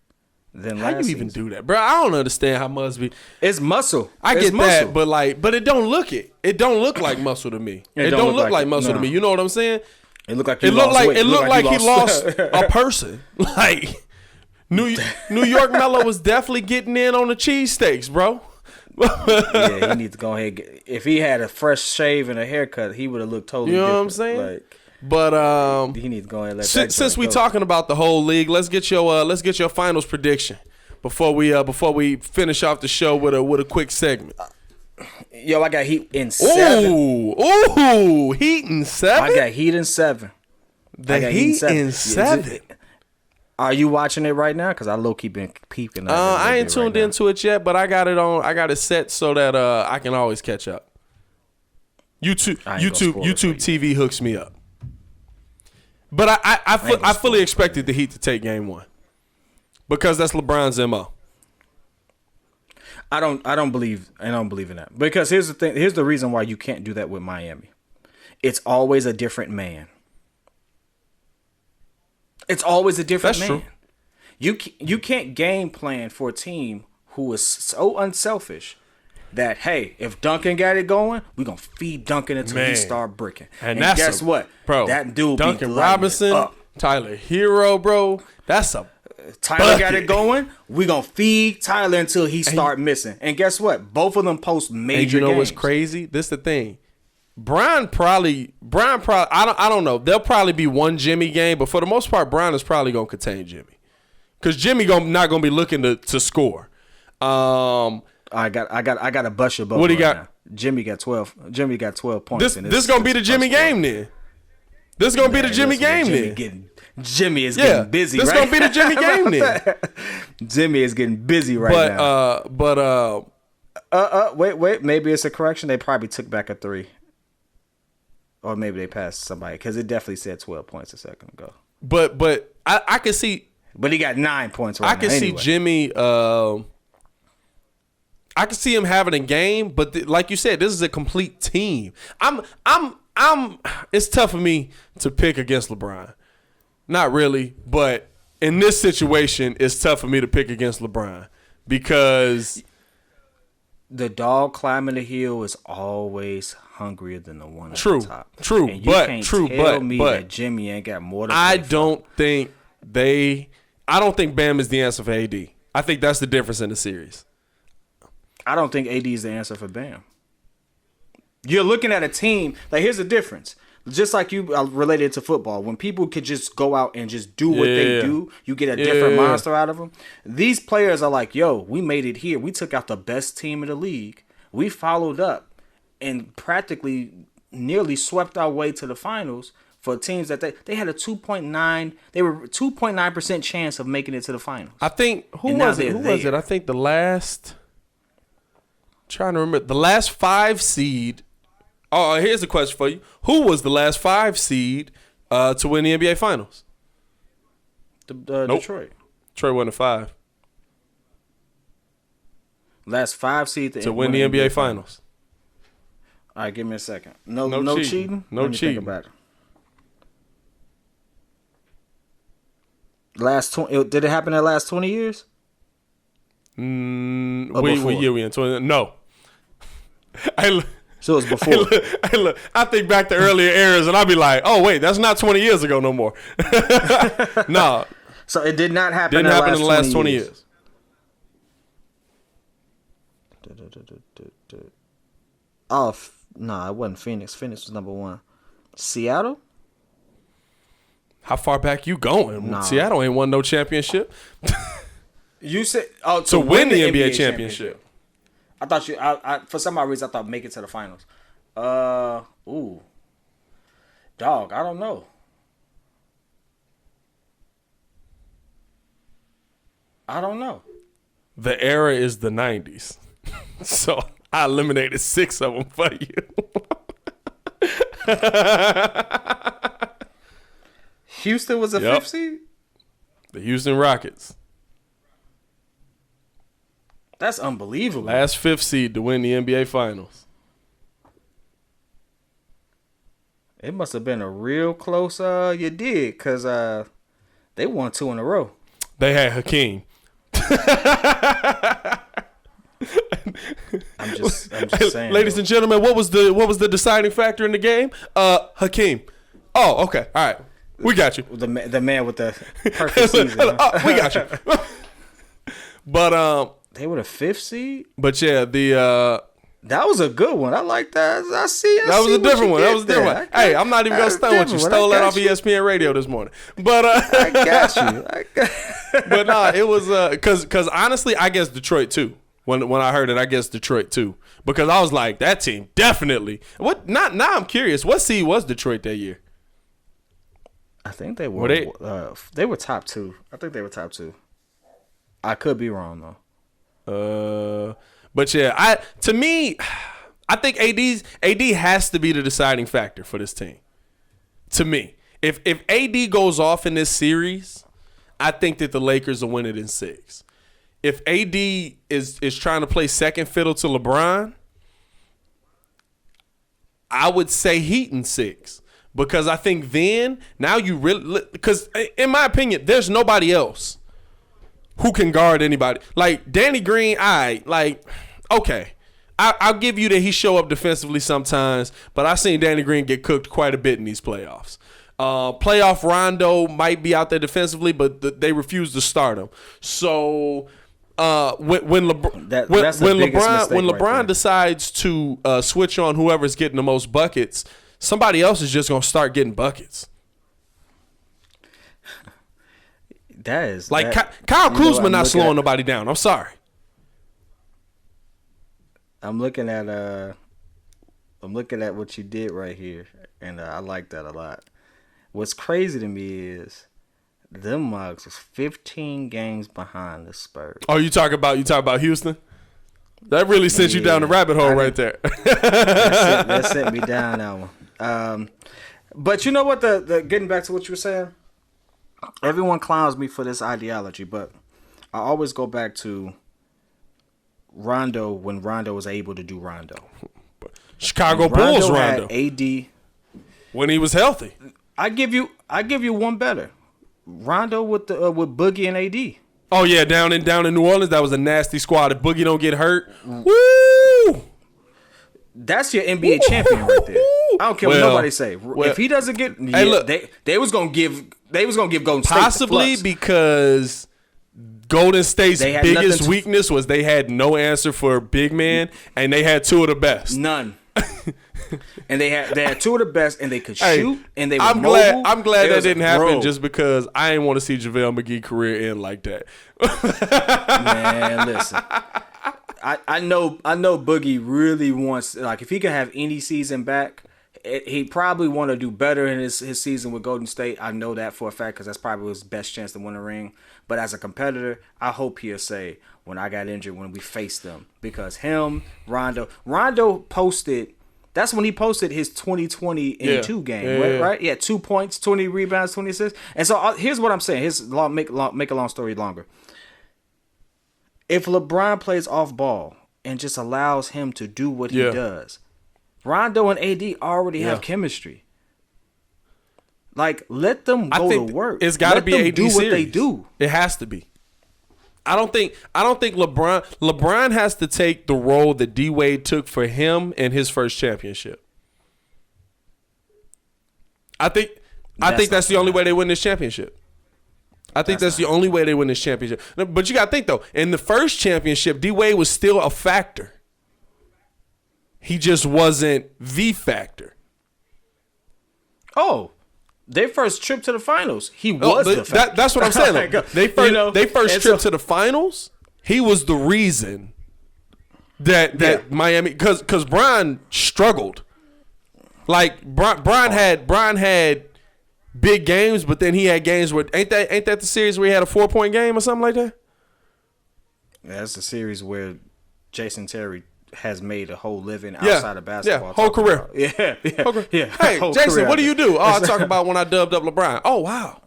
than last season. How you even do that, bro? I don't understand how Muggsy. It's muscle. I get that, but it don't look it. It don't look like muscle to me. It don't look like muscle to me. You know what I'm saying? It looked like he lost a person. Like New York Melo was definitely getting in on the cheesesteaks, bro. Yeah, he needs to go ahead. If he had a fresh shave and a haircut, he would have looked totally different. You know what I'm saying? But he needs to go ahead and let since we talking about the whole league, let's get your finals prediction before we finish off the show with a quick segment. Yo, I got Heat in 7. Ooh, Heat in 7. I got Heat in 7. The Heat in 7. Are you watching it right now? Because I low key been peeping. I ain't tuned into it yet, but I got it on. I got it set so that I can always catch up. YouTube TV hooks me up. But I fully expected the Heat to take game 1. Because that's LeBron's MO. I don't believe in that. Because here's the thing. Here's the reason why you can't do that with Miami. It's always a different man. It's always a different That's man. true. You can't game plan for a team who is so unselfish that, hey, if Duncan got it going, we're going to feed Duncan until he start bricking. And guess what? Bro, that dude Duncan be Robinson, up. Tyler Hero, bro. That's a Tyler bucket. got it going. We're going to feed Tyler until he start missing. And guess what? Both of them post major And you know games. what's crazy? This the thing. Brian probably I don't know. There'll probably be one Jimmy game, but for the most part, Brian is probably gonna contain Jimmy. Cause Jimmy not gonna be looking to score. I got a bust your bubble. What do you got? Now. Jimmy got 12. Jimmy got 12 points. This gonna be the Jimmy game then. This gonna be the Jimmy game then. Jimmy is getting busy. This right? gonna be the Jimmy game then. Jimmy is getting busy now. Wait. Maybe it's a correction. They probably took back a 3. Or maybe they passed somebody because it definitely said 12 points a second ago. But I can see. But he got 9 points right now. I can see Jimmy. I can see him having a game, but like you said, this is a complete team. It's tough for me to pick against LeBron. Not really, but in this situation, it's tough for me to pick against LeBron because the dog climbing the hill is always hungrier than the one at the top. True, and you but can't true, tell me but that Jimmy ain't got more to I play for. don't think Bam is the answer for AD. I think that's the difference in the series. I don't think AD is the answer for Bam. You're looking at a team. Like, here's the difference. Just like you related to football, when people could just go out and just do what they do, you get a different monster out of them. These players are like, yo, we made it here. We took out the best team in the league. We followed up and practically nearly swept our way to the finals for teams that they had a 2.9% chance of making it to the finals. I think who was it? I think the last last 5 seed. Oh, here's a question for you. Who was the last 5 seed to win the NBA Finals? Nope. Detroit. Detroit won the 5. Last 5 seed to win the NBA Finals. All right, give me a second. No cheating? No Let me cheating. Think about it. Last 20, did it happen in the last 20 years? What year we in? 20? No. So it was before. I think back to earlier eras, and I'll be like, "Oh wait, that's not 20 years ago no more." No. So it did not happen. Didn't happen in the last 20 years. Oh no, it wasn't Phoenix. Phoenix was number 1. Seattle. How far back you going? Nah. Seattle ain't won no championship. You said to win the NBA championship. I thought I for some odd reason I thought make it to the finals. Dog, I don't know. The era is the 90s. So I eliminated 6 of them for you. Houston was a 5th seed? The Houston Rockets. That's unbelievable. Last 5th seed to win the NBA Finals. It must have been a real close you did, because they won 2 in a row. They had Hakeem. I'm just saying. Ladies and gentlemen, what was the deciding factor in the game? Hakeem. Oh, okay. All right. We got you. The man with the perfect season. Huh? We got you. But they were the 5th seed? But yeah, that was a good one. I like that. I see. That was a different one. Hey, I'm not even gonna stun with you. Stole that off ESPN radio this morning. But I got you. But nah, it was because honestly, I guess Detroit too. When I heard it, I guess Detroit too, because I was like, that team definitely. Now I'm curious. What seed was Detroit that year? I think they were. They were top 2. I think they were top 2. I could be wrong though. But yeah, I think AD has to be the deciding factor for this team. To me, if AD goes off in this series, I think that the Lakers will win it in 6. If AD is trying to play second fiddle to LeBron, I would say Heat in 6. Because I think then, now you really, because in my opinion, there's nobody else who can guard anybody. Like, Danny Green, okay. I'll give you that he show up defensively sometimes, but I've seen Danny Green get cooked quite a bit in these playoffs. Playoff Rondo might be out there defensively, but they refuse to start him. So when LeBron decides to switch on whoever's getting the most buckets, somebody else is just gonna start getting buckets. Kyle Kuzma not slowing nobody down. I'm sorry. I'm looking at what you did right here, and I like that a lot. What's crazy to me is them mugs was 15 games behind the Spurs. Oh, you talk about Houston? That really sent you down the rabbit hole right there. that sent me down that one. But you know what? The getting back to what you were saying, everyone clowns me for this ideology, but I always go back to Rondo when Rondo was able to do Rondo. Chicago Bulls Rondo. AD when he was healthy. I give you one better. Rondo with Boogie and AD. Oh yeah, down in New Orleans, that was a nasty squad. If Boogie don't get hurt, woo! That's your NBA champion right there. I don't care what nobody say. If he doesn't get, they was gonna give Golden State possibly because Golden State's biggest weakness was they had no answer for big man, and they had 2 of the best. None. And they had 2 of the best, and they could shoot, and they were mobile. I'm glad that didn't happen just because I didn't want to see JaVale McGee's career end like that. Man, listen. I know Boogie really wants, like, if he could have any season back, he probably want to do better in his season with Golden State. I know that for a fact because that's probably his best chance to win a ring. But as a competitor, I hope he'll say, when I got injured, when we faced them. Because Rondo posted, that's when he posted his 2020 in 2 game, right? Yeah, 2 points, 20 rebounds, 20 assists. And so here's what I'm saying. Make a long story longer. If LeBron plays off ball and just allows him to do what he does, Rondo and AD already have chemistry. Like, let them go to work. It's got to be AD do series. What they do. It has to be. I don't think LeBron has to take the role that D Wade took for him in his first championship. I think that's the only way they win this championship. But you got to think, though, in the first championship, D Wade was still a factor. He just wasn't the factor. Oh, their first trip to the finals, he was the factor. That's what I'm saying. They first trip to the finals, he was the reason that Miami, because Brian struggled. Like Brian had big games, but then he had games where ain't that the series where he had a 4-point game or something like that? Yeah, that's the series where Jason Terry has made a whole living outside of basketball. Yeah, whole career. Yeah. Hey, Jason, what do you do? Oh, I talk about when I dubbed up LeBron. Oh, wow.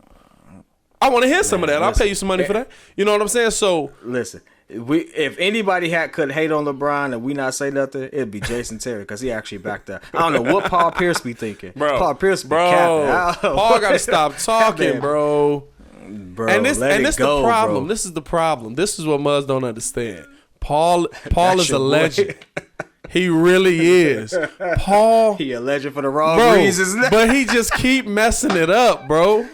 I want to hear some of that. I'll pay you some money for that. You know what I'm saying? So listen, if anybody could hate on LeBron and we not say nothing, it'd be Jason Terry because he actually backed up. I don't know what Paul Pierce be thinking. Paul Pierce be capping. Paul got to stop talking, bro. And this the problem. Bro. This is the problem. This is what Muzz don't understand. Paul is a legend. He really is. Paul. He a legend for the wrong reasons. But he just keep messing it up, bro.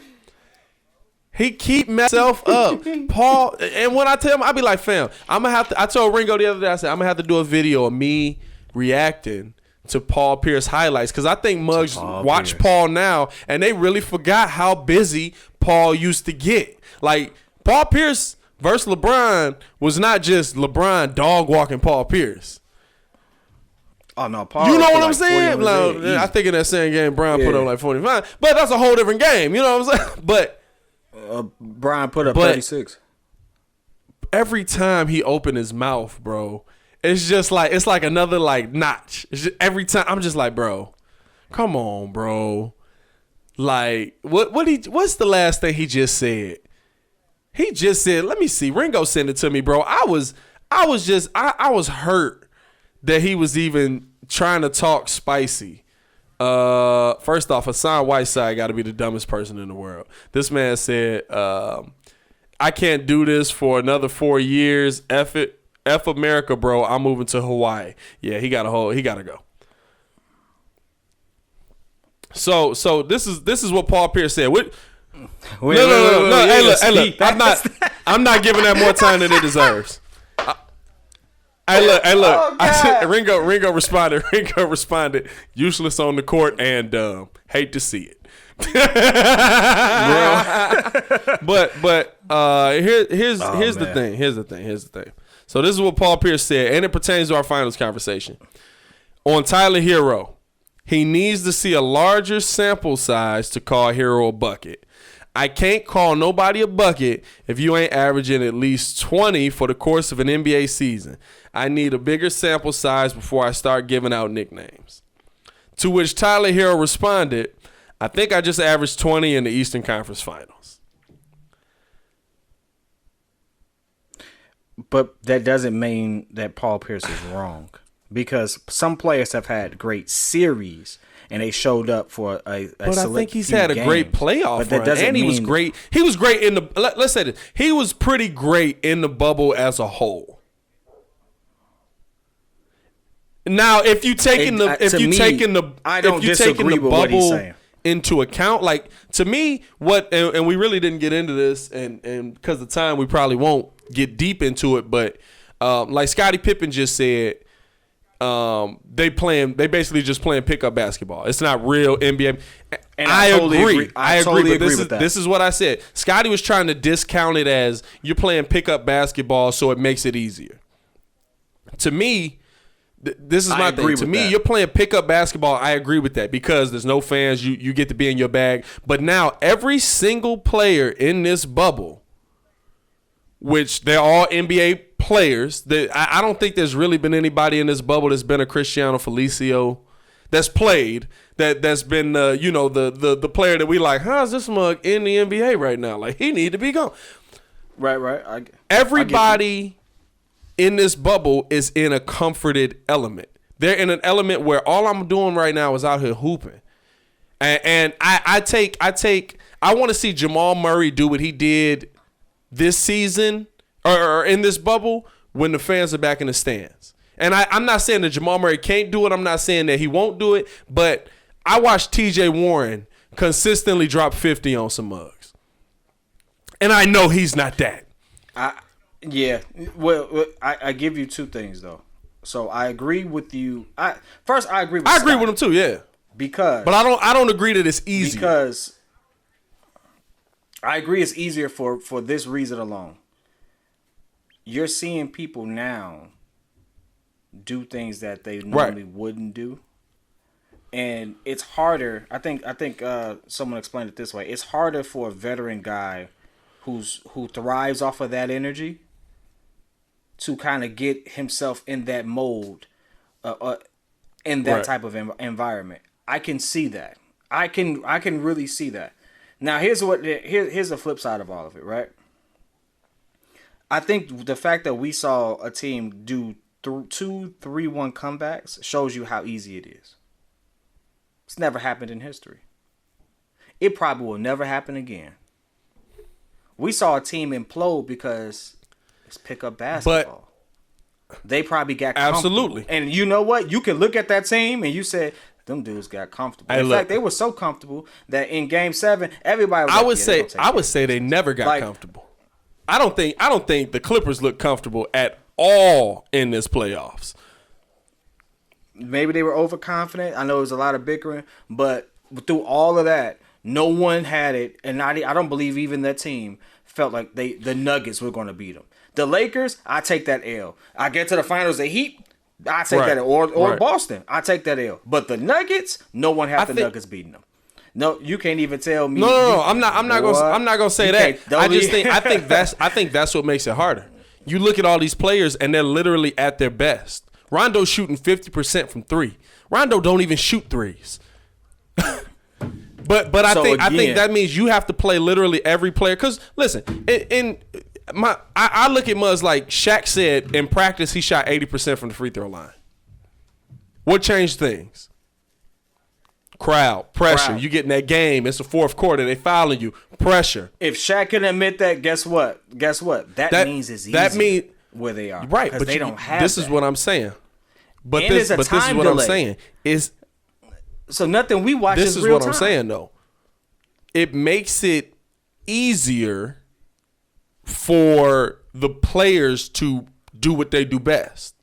He keep messing himself up. Paul, and when I tell him, I be like, fam, I told Ringo the other day, I said, I'm going to have to do a video of me reacting to Paul Pierce highlights. Because I think Muggs watch Paul now, and they really forgot how busy Paul used to get. Like, Paul Pierce versus LeBron was not just LeBron dog walking Paul Pierce. Oh no, Paul. You know what I'm saying? Like, I think in that same game, Brian put up like 45, but that's a whole different game. You know what I'm saying? But Brian put up 36. Every time he opened his mouth, bro, it's just like another like notch. It's just, every time I'm just like, bro, come on, bro. Like what's the last thing he just said? He just said, let me see. Ringo sent it to me, bro. I was hurt that he was even trying to talk spicy. First off, Hassan Whiteside got to be the dumbest person in the world. This man said, I can't do this for another 4 years. F it. F America, bro. I'm moving to Hawaii. Yeah, he got to go. So this is what Paul Pierce said. No. Hey, look. I'm not giving that more time than it deserves. Hey, look. Oh, I said, Ringo responded. Useless on the court and dumb. Hate to see it. but here's the thing. So this is what Paul Pierce said, and it pertains to our finals conversation. On Tyler Hero, he needs to see a larger sample size to call Hero a bucket. I can't call nobody a bucket if you ain't averaging at least 20 for the course of an NBA season. I need a bigger sample size before I start giving out nicknames. To which Tyler Hero responded, I think I just averaged 20 in the Eastern Conference Finals. But that doesn't mean that Paul Pierce is wrong, because some players have had great series and they showed up for a but select I think he's few had a games. great playoff But that run, doesn't and he was mean- great. He was great in the. Let's say this. He was pretty great in the bubble as a whole. Now, if you taking the bubble into account, like to me, and we really didn't get into this, and because of time, we probably won't get deep into it. But like Scottie Pippen just said. They basically just playing pickup basketball. It's not real NBA. And I totally agree. I totally agree. But with that. This is what I said. Scottie was trying to discount it as you're playing pickup basketball, so it makes it easier. To me, this is my thing. To me, you're playing pickup basketball. I agree with that because there's no fans. You get to be in your bag. But now every single player in this bubble, which they're all NBA players. I don't think there's really been anybody in this bubble that's been a Cristiano Felicio that's played that's been the player that we like. How's this mug in the NBA right now? Like he need to be gone. Right. Everybody in this bubble is in a comforted element. They're in an element where all I'm doing right now is out here hooping, and I want to see Jamal Murray do what he did this season or in this bubble when the fans are back in the stands. And I'm not saying that Jamal Murray can't do it. I'm not saying that he won't do it. But I watched TJ Warren consistently drop 50 on some mugs. And I know he's not that. Yeah. Well, I give you two things, though. So I agree with you. I agree with I agree with him, too, yeah. But I don't agree that it's easy. Because I agree it's easier for this reason alone. You're seeing people now do things that they normally wouldn't do. And it's harder. I think someone explained it this way. It's harder for a veteran guy who thrives off of that energy to kind of get himself in that mold, in that type of environment. I can see that. I can really see that. Now here's the flip side of all of it, right? I think the fact that we saw a team do 2-3-1 comebacks shows you how easy it is. It's never happened in history. It probably will never happen again. We saw a team implode because it's pickup basketball. But they probably got comfortable. Absolutely. And you know what? You can look at that team and you said, them dudes got comfortable. In fact, they were so comfortable that in Game 7, everybody was I would say they never got comfortable. I don't think the Clippers look comfortable at all in this playoffs. Maybe they were overconfident. I know there was a lot of bickering, but through all of that, no one had it, and I don't believe even that team felt like the Nuggets were going to beat them. The Lakers, I take that L. I get to the finals, the Heat, I take that L. Or Boston, I take that L. But the Nuggets, no one had the Nuggets beating them. No, you can't even tell me. No, I'm not gonna say that. I think that's what makes it harder. You look at all these players and they're literally at their best. Rondo's shooting 50% from 3. Rondo don't even shoot threes. But I think that means you have to play literally every player. Because listen, I look at Muzz like Shaq said in practice he shot 80% from the free throw line. What changed things? Crowd, pressure. You get in that game. It's the fourth quarter. They fouling you. Pressure. If Shaq can admit that, guess what? That means it's easy. That means where they are. Right. But they don't have this is what I'm saying. But and this is what delay. I'm saying. So nothing we watch this is real time. I'm saying, though. It makes it easier for the players to do what they do best.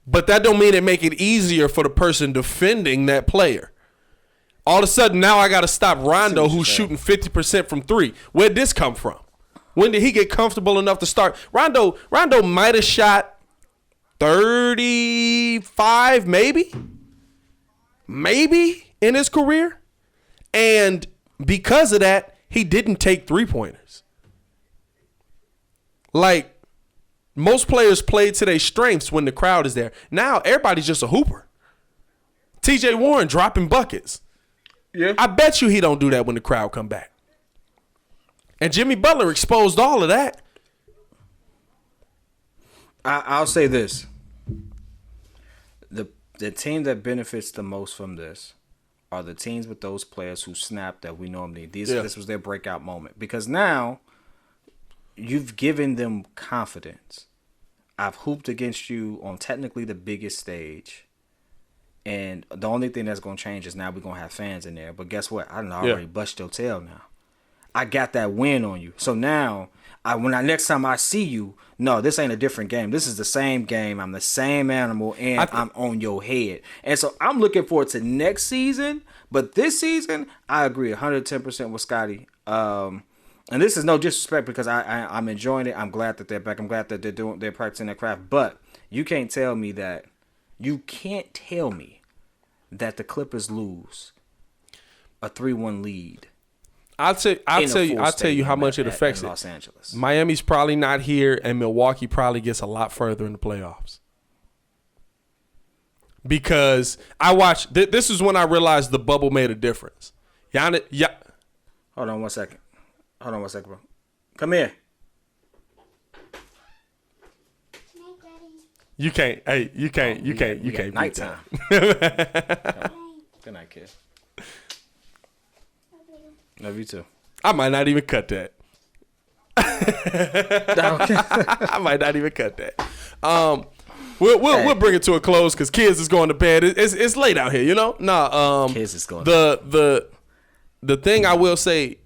But that don't mean it make it easier for the person defending that player. All of a sudden, now I got to stop Rondo, who's shooting 50% from three. Where'd this come from? When did he get comfortable enough to start? Rondo might have shot 35, maybe in his career. And because of that, he didn't take three-pointers. Like, most players play to their strengths when the crowd is there. Now, everybody's just a hooper. T.J. Warren dropping buckets. Yeah. I bet you he don't do that when the crowd come back. And Jimmy Butler exposed all of that. I'll say this. The team that benefits the most from this are the teams with those players who snap that we normally. This was their breakout moment. Because now you've given them confidence. I've hooped against you on technically the biggest stage. And the only thing that's going to change is now we're going to have fans in there. But guess what? I done already bust your tail now. I got that win on you. So now, next time I see you, no, this ain't a different game. This is the same game. I'm the same animal, and I'm on your head. And so I'm looking forward to next season. But this season, I agree 110% with Scotty. And this is no disrespect because I'm enjoying it. I'm glad that they're back. I'm glad that they're practicing their craft. But you can't tell me that the Clippers lose a 3-1 lead. I'll tell you how much it affects it. Los Angeles. Miami's probably not here, and Milwaukee probably gets a lot further in the playoffs. Because I watched. This is when I realized the bubble made a difference. Hold on one second, bro. Come here. You can't. Hey, you can't. You can't nighttime. Good night, kid. Love you too. I might not even cut that. I might not even cut that. We'll bring it to a close because kids is going to bed. It's late out here, you know. Kids is going. The thing I will say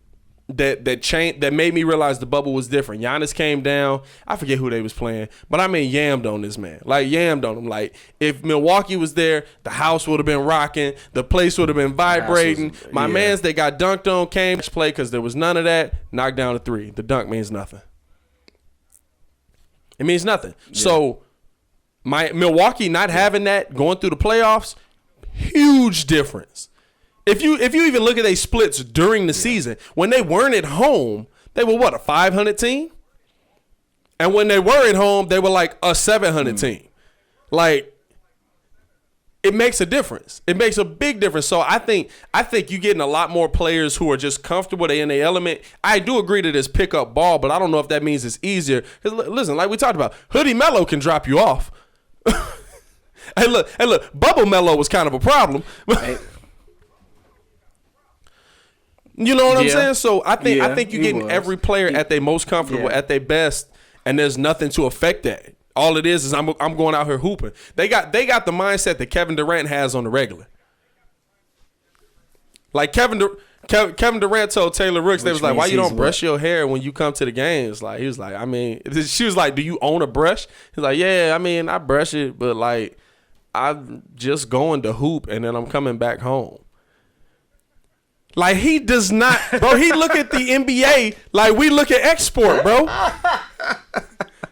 that made me realize the bubble was different. Giannis came down. I forget who they was playing, but I mean yammed on this man. Like yammed on him. Like if Milwaukee was there, the house would have been rocking. The place would have been vibrating. My mans that got dunked on came to play because there was none of that. Knocked down a three. The dunk means nothing. It means nothing. Yeah. So Milwaukee not having that going through the playoffs, huge difference. If you even look at their splits during the season, when they weren't at home, they were a 500 team? And when they were at home, they were like a 700 team. Like, it makes a difference. It makes a big difference. So I think you're getting a lot more players who are just comfortable. They in their element. I do agree that it's pick up ball, but I don't know if that means it's easier. Because listen, like we talked about, Hoodie Mello can drop you off. Hey, look, Bubble Mello was kind of a problem. Hey. You know what I'm saying? So I think you're getting every player at their most comfortable, at their best, and there's nothing to affect that. All it is I'm going out here hooping. They got the mindset that Kevin Durant has on the regular. Like Kevin Durant told Taylor Rooks, they was like, "Why you don't brush your hair when you come to the games?" Like he was like, she was like, "Do you own a brush?" He's like, "Yeah, I brush it, but like I'm just going to hoop and then I'm coming back home." Like he does not, bro. He look at the NBA like we look at export, bro.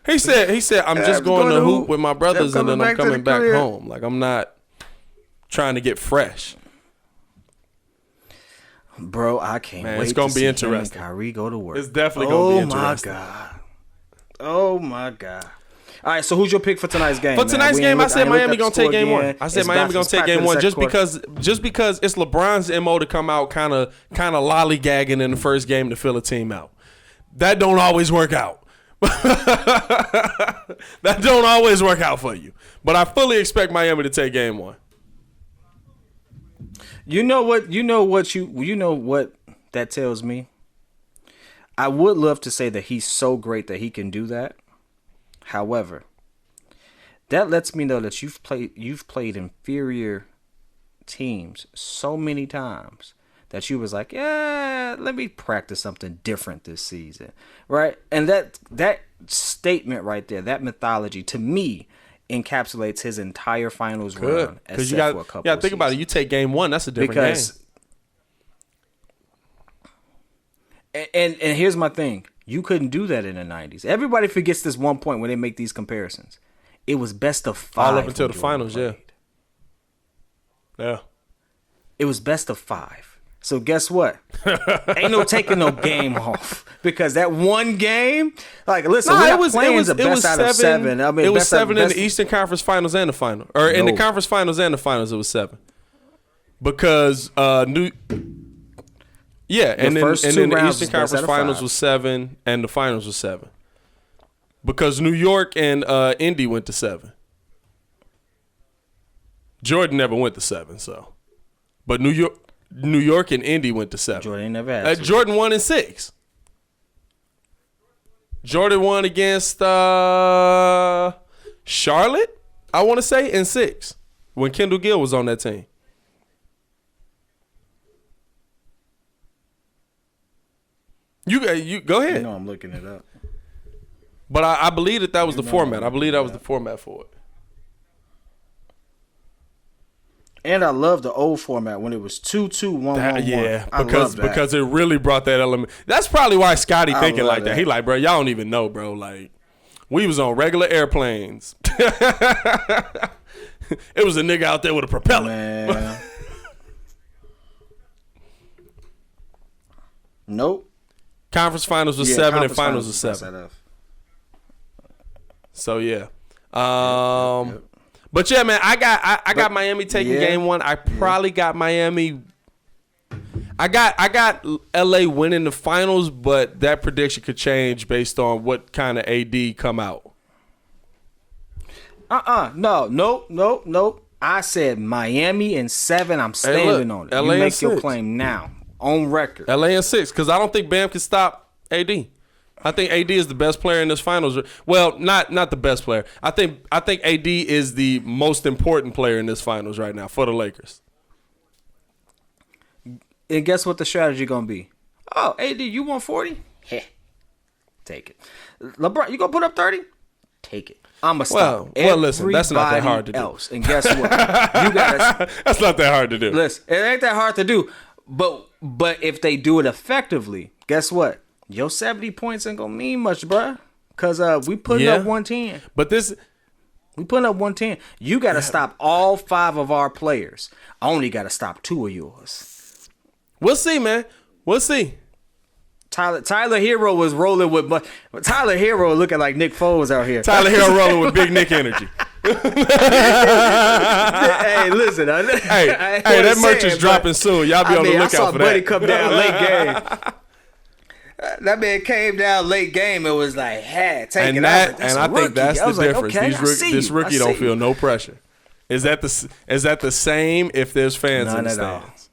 He said, I'm just going to hoop with my brothers and then I'm coming back home. Like I'm not trying to get fresh. Bro, I can't wait. It's gonna be interesting. Kyrie go to work. It's definitely gonna be interesting. Oh my god. All right, so who's your pick for tonight's game? For tonight's game, I said Miami gonna take game one. I said Miami gonna take game one just because it's LeBron's MO to come out kind of lollygagging in the first game to fill a team out. That don't always work out. That don't always work out for you. But I fully expect Miami to take game one. You know what that tells me? I would love to say that he's so great that he can do that. However, that lets me know that you've played inferior teams so many times that you was like, yeah, let me practice something different this season, right? And that statement right there, that mythology, to me, encapsulates his entire finals run. Because you got think about it. You take game one, that's a different game. And here's my thing. You couldn't do that in the 90s. Everybody forgets this one point when they make these comparisons. It was best of 5. All up until the finals, yeah. Yeah. It was best of 5. So guess what? Ain't no taking no game off. Because that one game, like, listen, it was best out of 7. I mean, it was 7 in the Eastern Conference Finals and the final. Or in the Conference Finals and the finals, it was 7. Because yeah, and then the Eastern Conference Finals was 7, and the finals was 7. Because New York and Indy went to 7. Jordan never went to 7, so. But New York and Indy went to 7. Jordan never had. Jordan won in 6. Jordan won against Charlotte, I want to say, in 6 when Kendall Gill was on that team. You go ahead. I'm looking it up. But I believe that was the format. I believe that was the format for it. And I love the old format when it was 2-2-1-1-1. Yeah, because it really brought that element. That's probably why Scotty thinking like that. He like, bro, y'all don't even know, bro. Like, we was on regular airplanes. It was a nigga out there with a propeller. Man. Nope. Conference finals was 7 and finals was 7. So yeah. But yeah, man, I got Miami taking game one. I probably got Miami. I got LA winning the finals, but that prediction could change based on what kind of AD come out. Nope. I said Miami in 7. I'm standing on it. LA you make 6. your claim now. On record. LA in 6, because I don't think Bam can stop AD. I think AD is the best player in this finals. Well, not the best player. I think AD is the most important player in this finals right now for the Lakers. And guess what the strategy gonna be? Oh, AD, you want 40? Heh. Take it. LeBron, you gonna put up 30? Take it. I'ma stop. Well, listen, that's not that hard to do. And guess what? You gotta. That's not that hard to do. Listen, it ain't that hard to do. But if they do it effectively, guess what? Your 70 points ain't gonna mean much, bruh. Cause we putting up 110. But we putting up 110. You gotta stop all 5 of our players. I only gotta stop 2 of yours. We'll see, man. We'll see. Tyler Hero was rolling with Tyler Hero looking like Nick Foles out here. Tyler Hero rolling with Big Nick energy. Hey, listen. Hey, that merch is dropping soon. Y'all be on the lookout for that. I saw Buddy come down late game. That man came down late game and was like, "Hey, take it out." And I think that's the difference. This rookie don't feel no pressure. Is that the same if there's fans in the stands?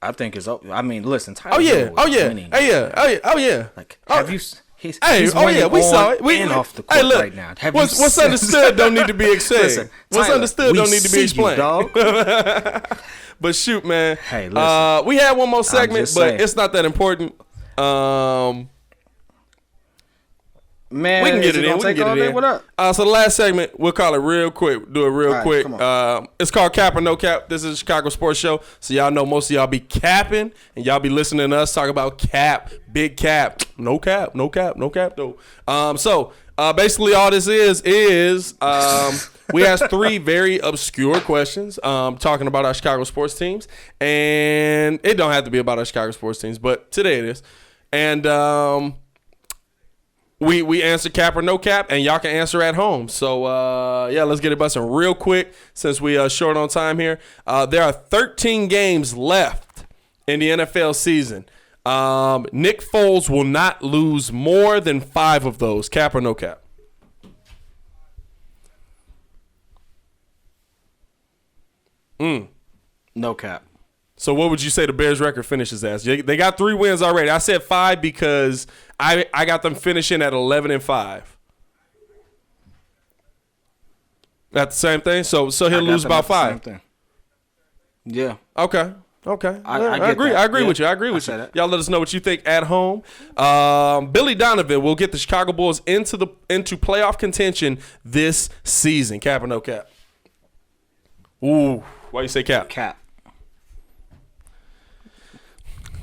I think it's. I mean, listen. Tyler Oh yeah. Like, have you? We saw it. We off the court right now. What's understood don't need to be explained. What's understood don't need to be explained. Dog. But shoot, man. Hey, listen. We had one more segment, but it's not that important. Man, we can get it in. We can get it in. What up? So the last segment, we'll call it real quick. Do it real quick. It's called Cap or No Cap. This is a Chicago sports show. So y'all know most of y'all be capping, and y'all be listening to us talk about cap, big cap, no cap, no cap, no cap though. So basically all this is we asked 3 very obscure questions talking about our Chicago sports teams, and it don't have to be about our Chicago sports teams, but today it is. And We answer cap or no cap, and y'all can answer at home. So, yeah, let's get it busting real quick since we are short on time here. There are 13 games left in the NFL season. Nick Foles will not lose more than 5 of those. Cap or no cap? No cap. So what would you say the Bears record finishes as? They got 3 wins already. I said 5 because I got them finishing at 11-5. That's the same thing. So he'll lose about 5. Yeah. Okay. I agree. That. I agree Yeah. with you. I agree with you. That. Y'all let us know what you think at home. Billy Donovan will get the Chicago Bulls into playoff contention this season. Cap or no cap? Ooh. Why you say cap? Cap.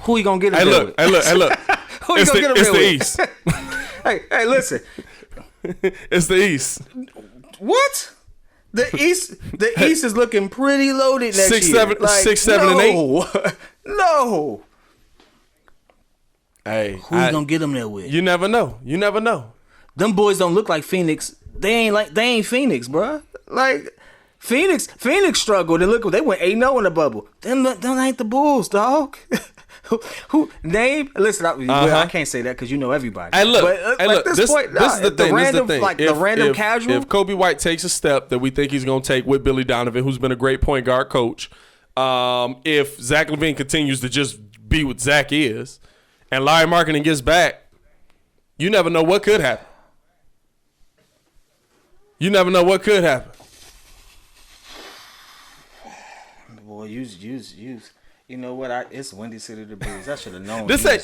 Who you gonna get him Hey, there look. with? Hey, look. Who you gonna get him It's there the with? East. Hey, listen. It's the East. What? The East is looking pretty loaded next 6, year. 7, and 8. No. Hey, Who you gonna get them there with? You never know. Them boys don't look like Phoenix. They ain't Phoenix, bruh. Like Phoenix struggled. They went 8-0 in the bubble. Them ain't the Bulls, dog. Who name? Listen, I can't say that because you know everybody. Hey, look. But, this is the thing. The random casual. If Kobe White takes a step that we think he's going to take with Billy Donovan, who's been a great point guard coach, if Zach LaVine continues to just be what Zach is, and Larry Marketing gets back, you never know what could happen. Boy, use. You know what? It's Windy City to Breeze. I should have known. This ain't.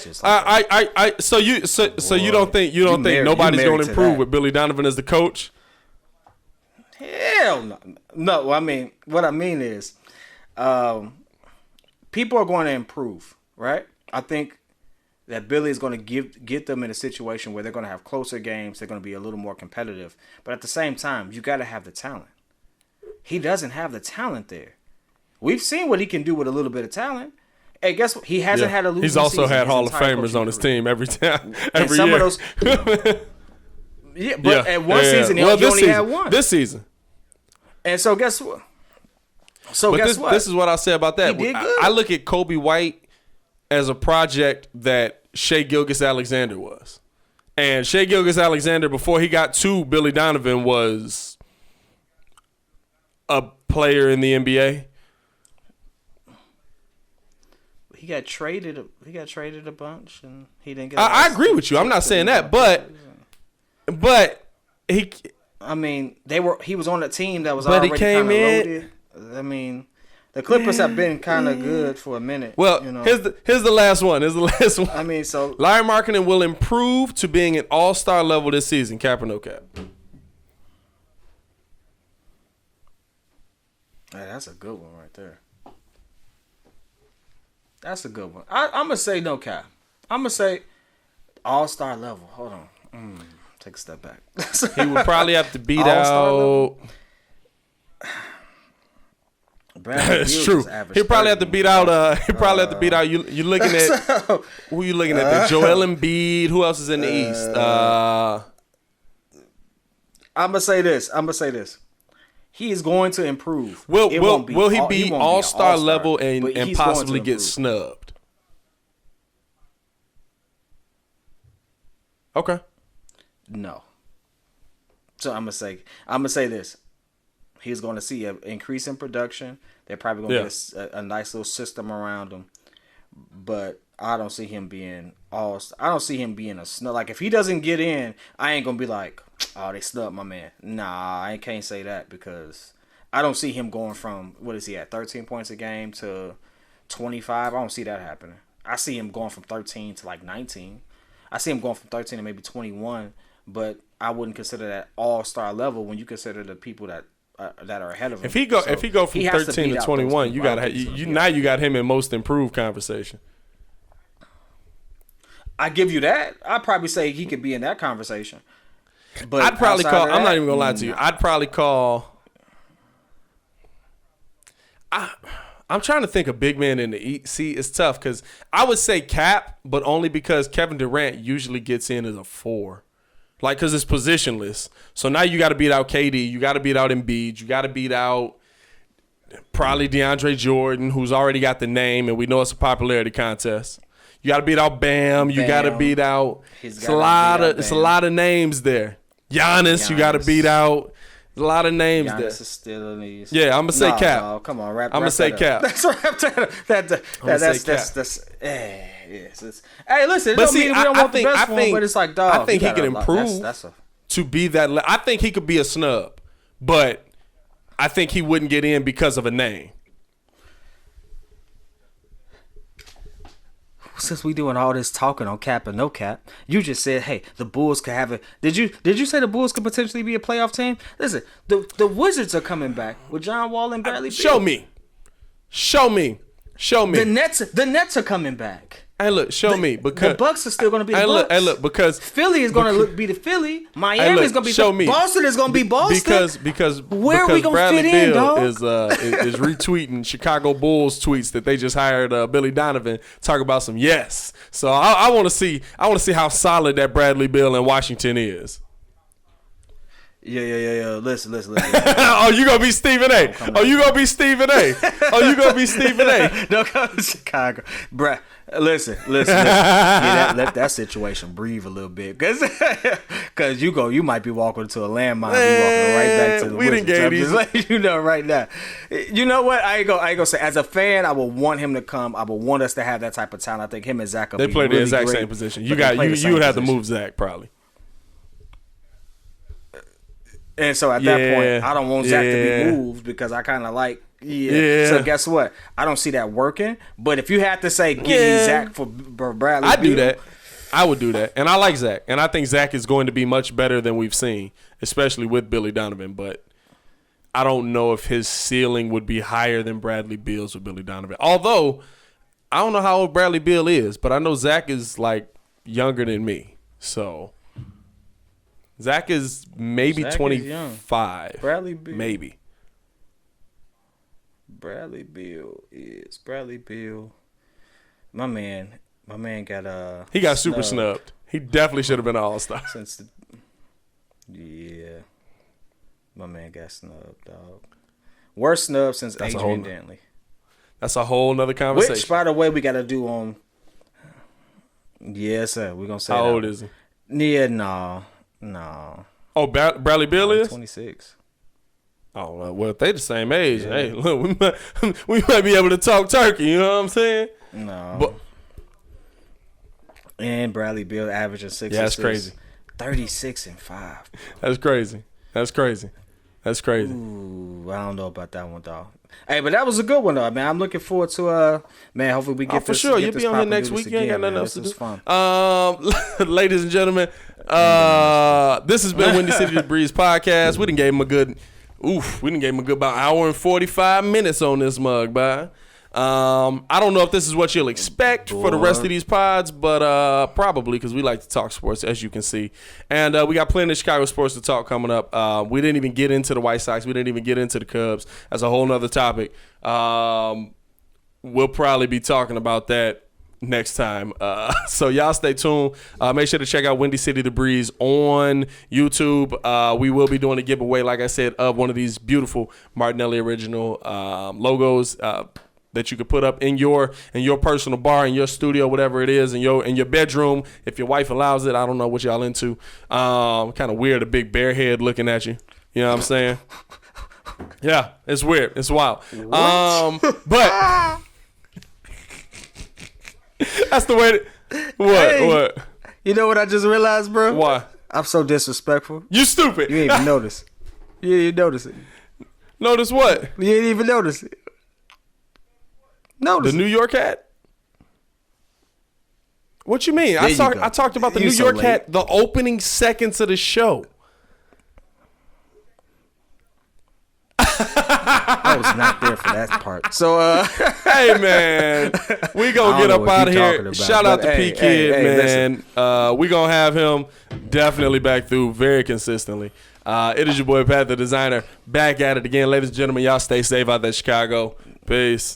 So you don't think nobody's going to improve with Billy Donovan as the coach? Hell no. No, I mean, what I mean is, people are going to improve, right? I think that Billy is going to get them in a situation where they're going to have closer games. They're going to be a little more competitive. But at the same time, you got to have the talent. He doesn't have the talent there. We've seen what he can do with a little bit of talent. Hey, guess what? He hasn't had a losing season. He's also had Hall of Famers on his team every year. Of those, yeah, but at one season, he only had one. This season. And so guess what? This is what I say about that. He did good. I look at Kobe White as a project that Shai Gilgeous-Alexander was. And Shai Gilgeous-Alexander, before he got to Billy Donovan, was a player in the NBA. He got traded a bunch, and he didn't get. I agree with you. I'm not saying that, but he. I mean, he was on a team that was already kind of loaded. I mean, the Clippers have been kind of good for a minute. Well, here's the last one. I mean, so Larry Marketing will improve to being an all-star level this season. Cap or no cap? Hey, that's a good one right there. That's a good one. I'm going to say no cap. I'm going to say all-star level. Hold on. Take a step back. He would probably have to beat out. It's true. He'll probably have to beat out. He'll probably have to beat out. You looking at who you looking at? There? Joel Embiid. Who else is in the East? I'm gonna say this. He is going to improve. Will he be all-star level and possibly get snubbed? Okay. No. So I'm gonna say this. He's going to see an increase in production. They're probably going to get a nice little system around him. But I don't see him being I don't see him being a snub. Like, if he doesn't get in, I ain't going to be like, oh, they snubbed my man. Nah, I can't say that because I don't see him going from, what is he at, 13 points a game to 25. I don't see that happening. I see him going from 13 to like 19. I see him going from 13 to maybe 21. But I wouldn't consider that all-star level when you consider the people that are ahead of him. If he go from 13 to 21, you got him in most improved conversation. I give you that. I'd probably say he could be in that conversation. But I'd probably call. I'm not even gonna lie to you. I'd probably call. I'm trying to think of big man in the East. See, it's tough because I would say Cap, but only because Kevin Durant usually gets in as a 4. Like, because it's positionless. So now you got to beat out KD. You got to beat out Embiid. You got to beat out probably DeAndre Jordan, who's already got the name, and we know it's a popularity contest. You got to beat out Bam. You got to beat out. It's a lot of names there. Giannis. You got to beat out. There's a lot of names Giannis there. Is still in these. Yeah, I'm gonna say Cap. No, come on, I'm gonna say Cap. That's what I'm saying. Yes. Hey, listen. But Don't mean we don't want the best for him, but it's like, dog. I think he can improve to be that. I think he could be a snub, but I think he wouldn't get in because of a name. Since we doing all this talking on cap and no cap, you just said, hey, the Bulls could have it. Did you say the Bulls could potentially be a playoff team? Listen, the Wizards are coming back with John Wall and Bradley Beal. Show me. The Nets are coming back. Hey, look, show me, because the Bucks are still going to be the Bucks. Hey, look, because Philly is going to be the Philly. Miami is going to be show me. Boston is going to be Boston. Because where are we going to Bradley fit Beal in, dog? is retweeting Chicago Bulls tweets that they just hired Billy Donovan talk about some yes. So I want to see how solid that Bradley Beal in Washington is. Yeah. Listen. Oh, you gonna be Stephen A. You gonna be Stephen A. Don't come to Chicago, bruh. Listen. Let that situation breathe a little bit, cause you might be walking into a landmine, be walking right back to the we Wizards. I'm just letting you know right now. You know what? I ain't gonna say. As a fan, I would want him to come. I would want us to have that type of talent. I think him and Zach. They play the exact same position. You would have to move Zach probably. And so at that point, I don't want Zach to be moved because I kind of like, So guess what? I don't see that working. But if you had to say, give me Zach for Bradley, I'd do that. I would do that. And I like Zach. And I think Zach is going to be much better than we've seen, especially with Billy Donovan. But I don't know if his ceiling would be higher than Bradley Beal's with Billy Donovan. Although, I don't know how old Bradley Beal is, but I know Zach is like younger than me. So Zach is maybe 25. Bradley Beal. Maybe. Bradley Beal. My man got he got super snubbed. He definitely should have been an all-star. My man got snubbed, dog. Worst snub since Adrian Dantley. That's a whole nother conversation. Which, by the way, we got to do on. Yes, sir. We're gonna say. How old is he? Yeah, no. Oh, Bradley Beal is 26. Oh, well, if they the same age, hey, look, we might be able to talk turkey. You know what I'm saying? No. But and Bradley Beal averaging 6. Yeah, that's crazy. 36 and 5. That's crazy. Ooh, I don't know about that one, dog. Hey, but that was a good one, though, man. I'm looking forward to man. Hopefully we get for this. sure. You'll be on here next week. You ain't got nothing else to do. Fun. Ladies and gentlemen, this has been Windy City the Breeze podcast. We done gave him a good about hour and 45 minutes on this mug, bye. I don't know if this is what you'll expect for the rest of these pods, but probably, because we like to talk sports, as you can see. And we got plenty of Chicago sports to talk coming up. We didn't even get into the White Sox. We didn't even get into the Cubs. That's a whole nother topic. We'll probably be talking about that next time. So y'all stay tuned. Make sure to check out Windy City the Breeze on YouTube. We will be doing a giveaway, like I said, of one of these beautiful Martinelli original logos that you could put up in your personal bar, in your studio, whatever it is, in your bedroom, if your wife allows it. I don't know what y'all into. Kind of weird, a big bear head looking at you. You know what I'm saying? Yeah, it's weird. It's wild. But that's the way. What? You know what I just realized, bro? Why? I'm so disrespectful. You stupid. You didn't even notice. You didn't even notice it. Notice what? You didn't even notice it. Notice the New York hat? What you mean? I talked about the New York hat the opening seconds of the show. I was not there for that part. So, hey man, we gonna get up out of here. Shout out to P.Kidd, man. We gonna have him definitely back through very consistently. It is your boy Pat, the designer, back at it again, ladies and gentlemen. Y'all stay safe out there, Chicago. Peace.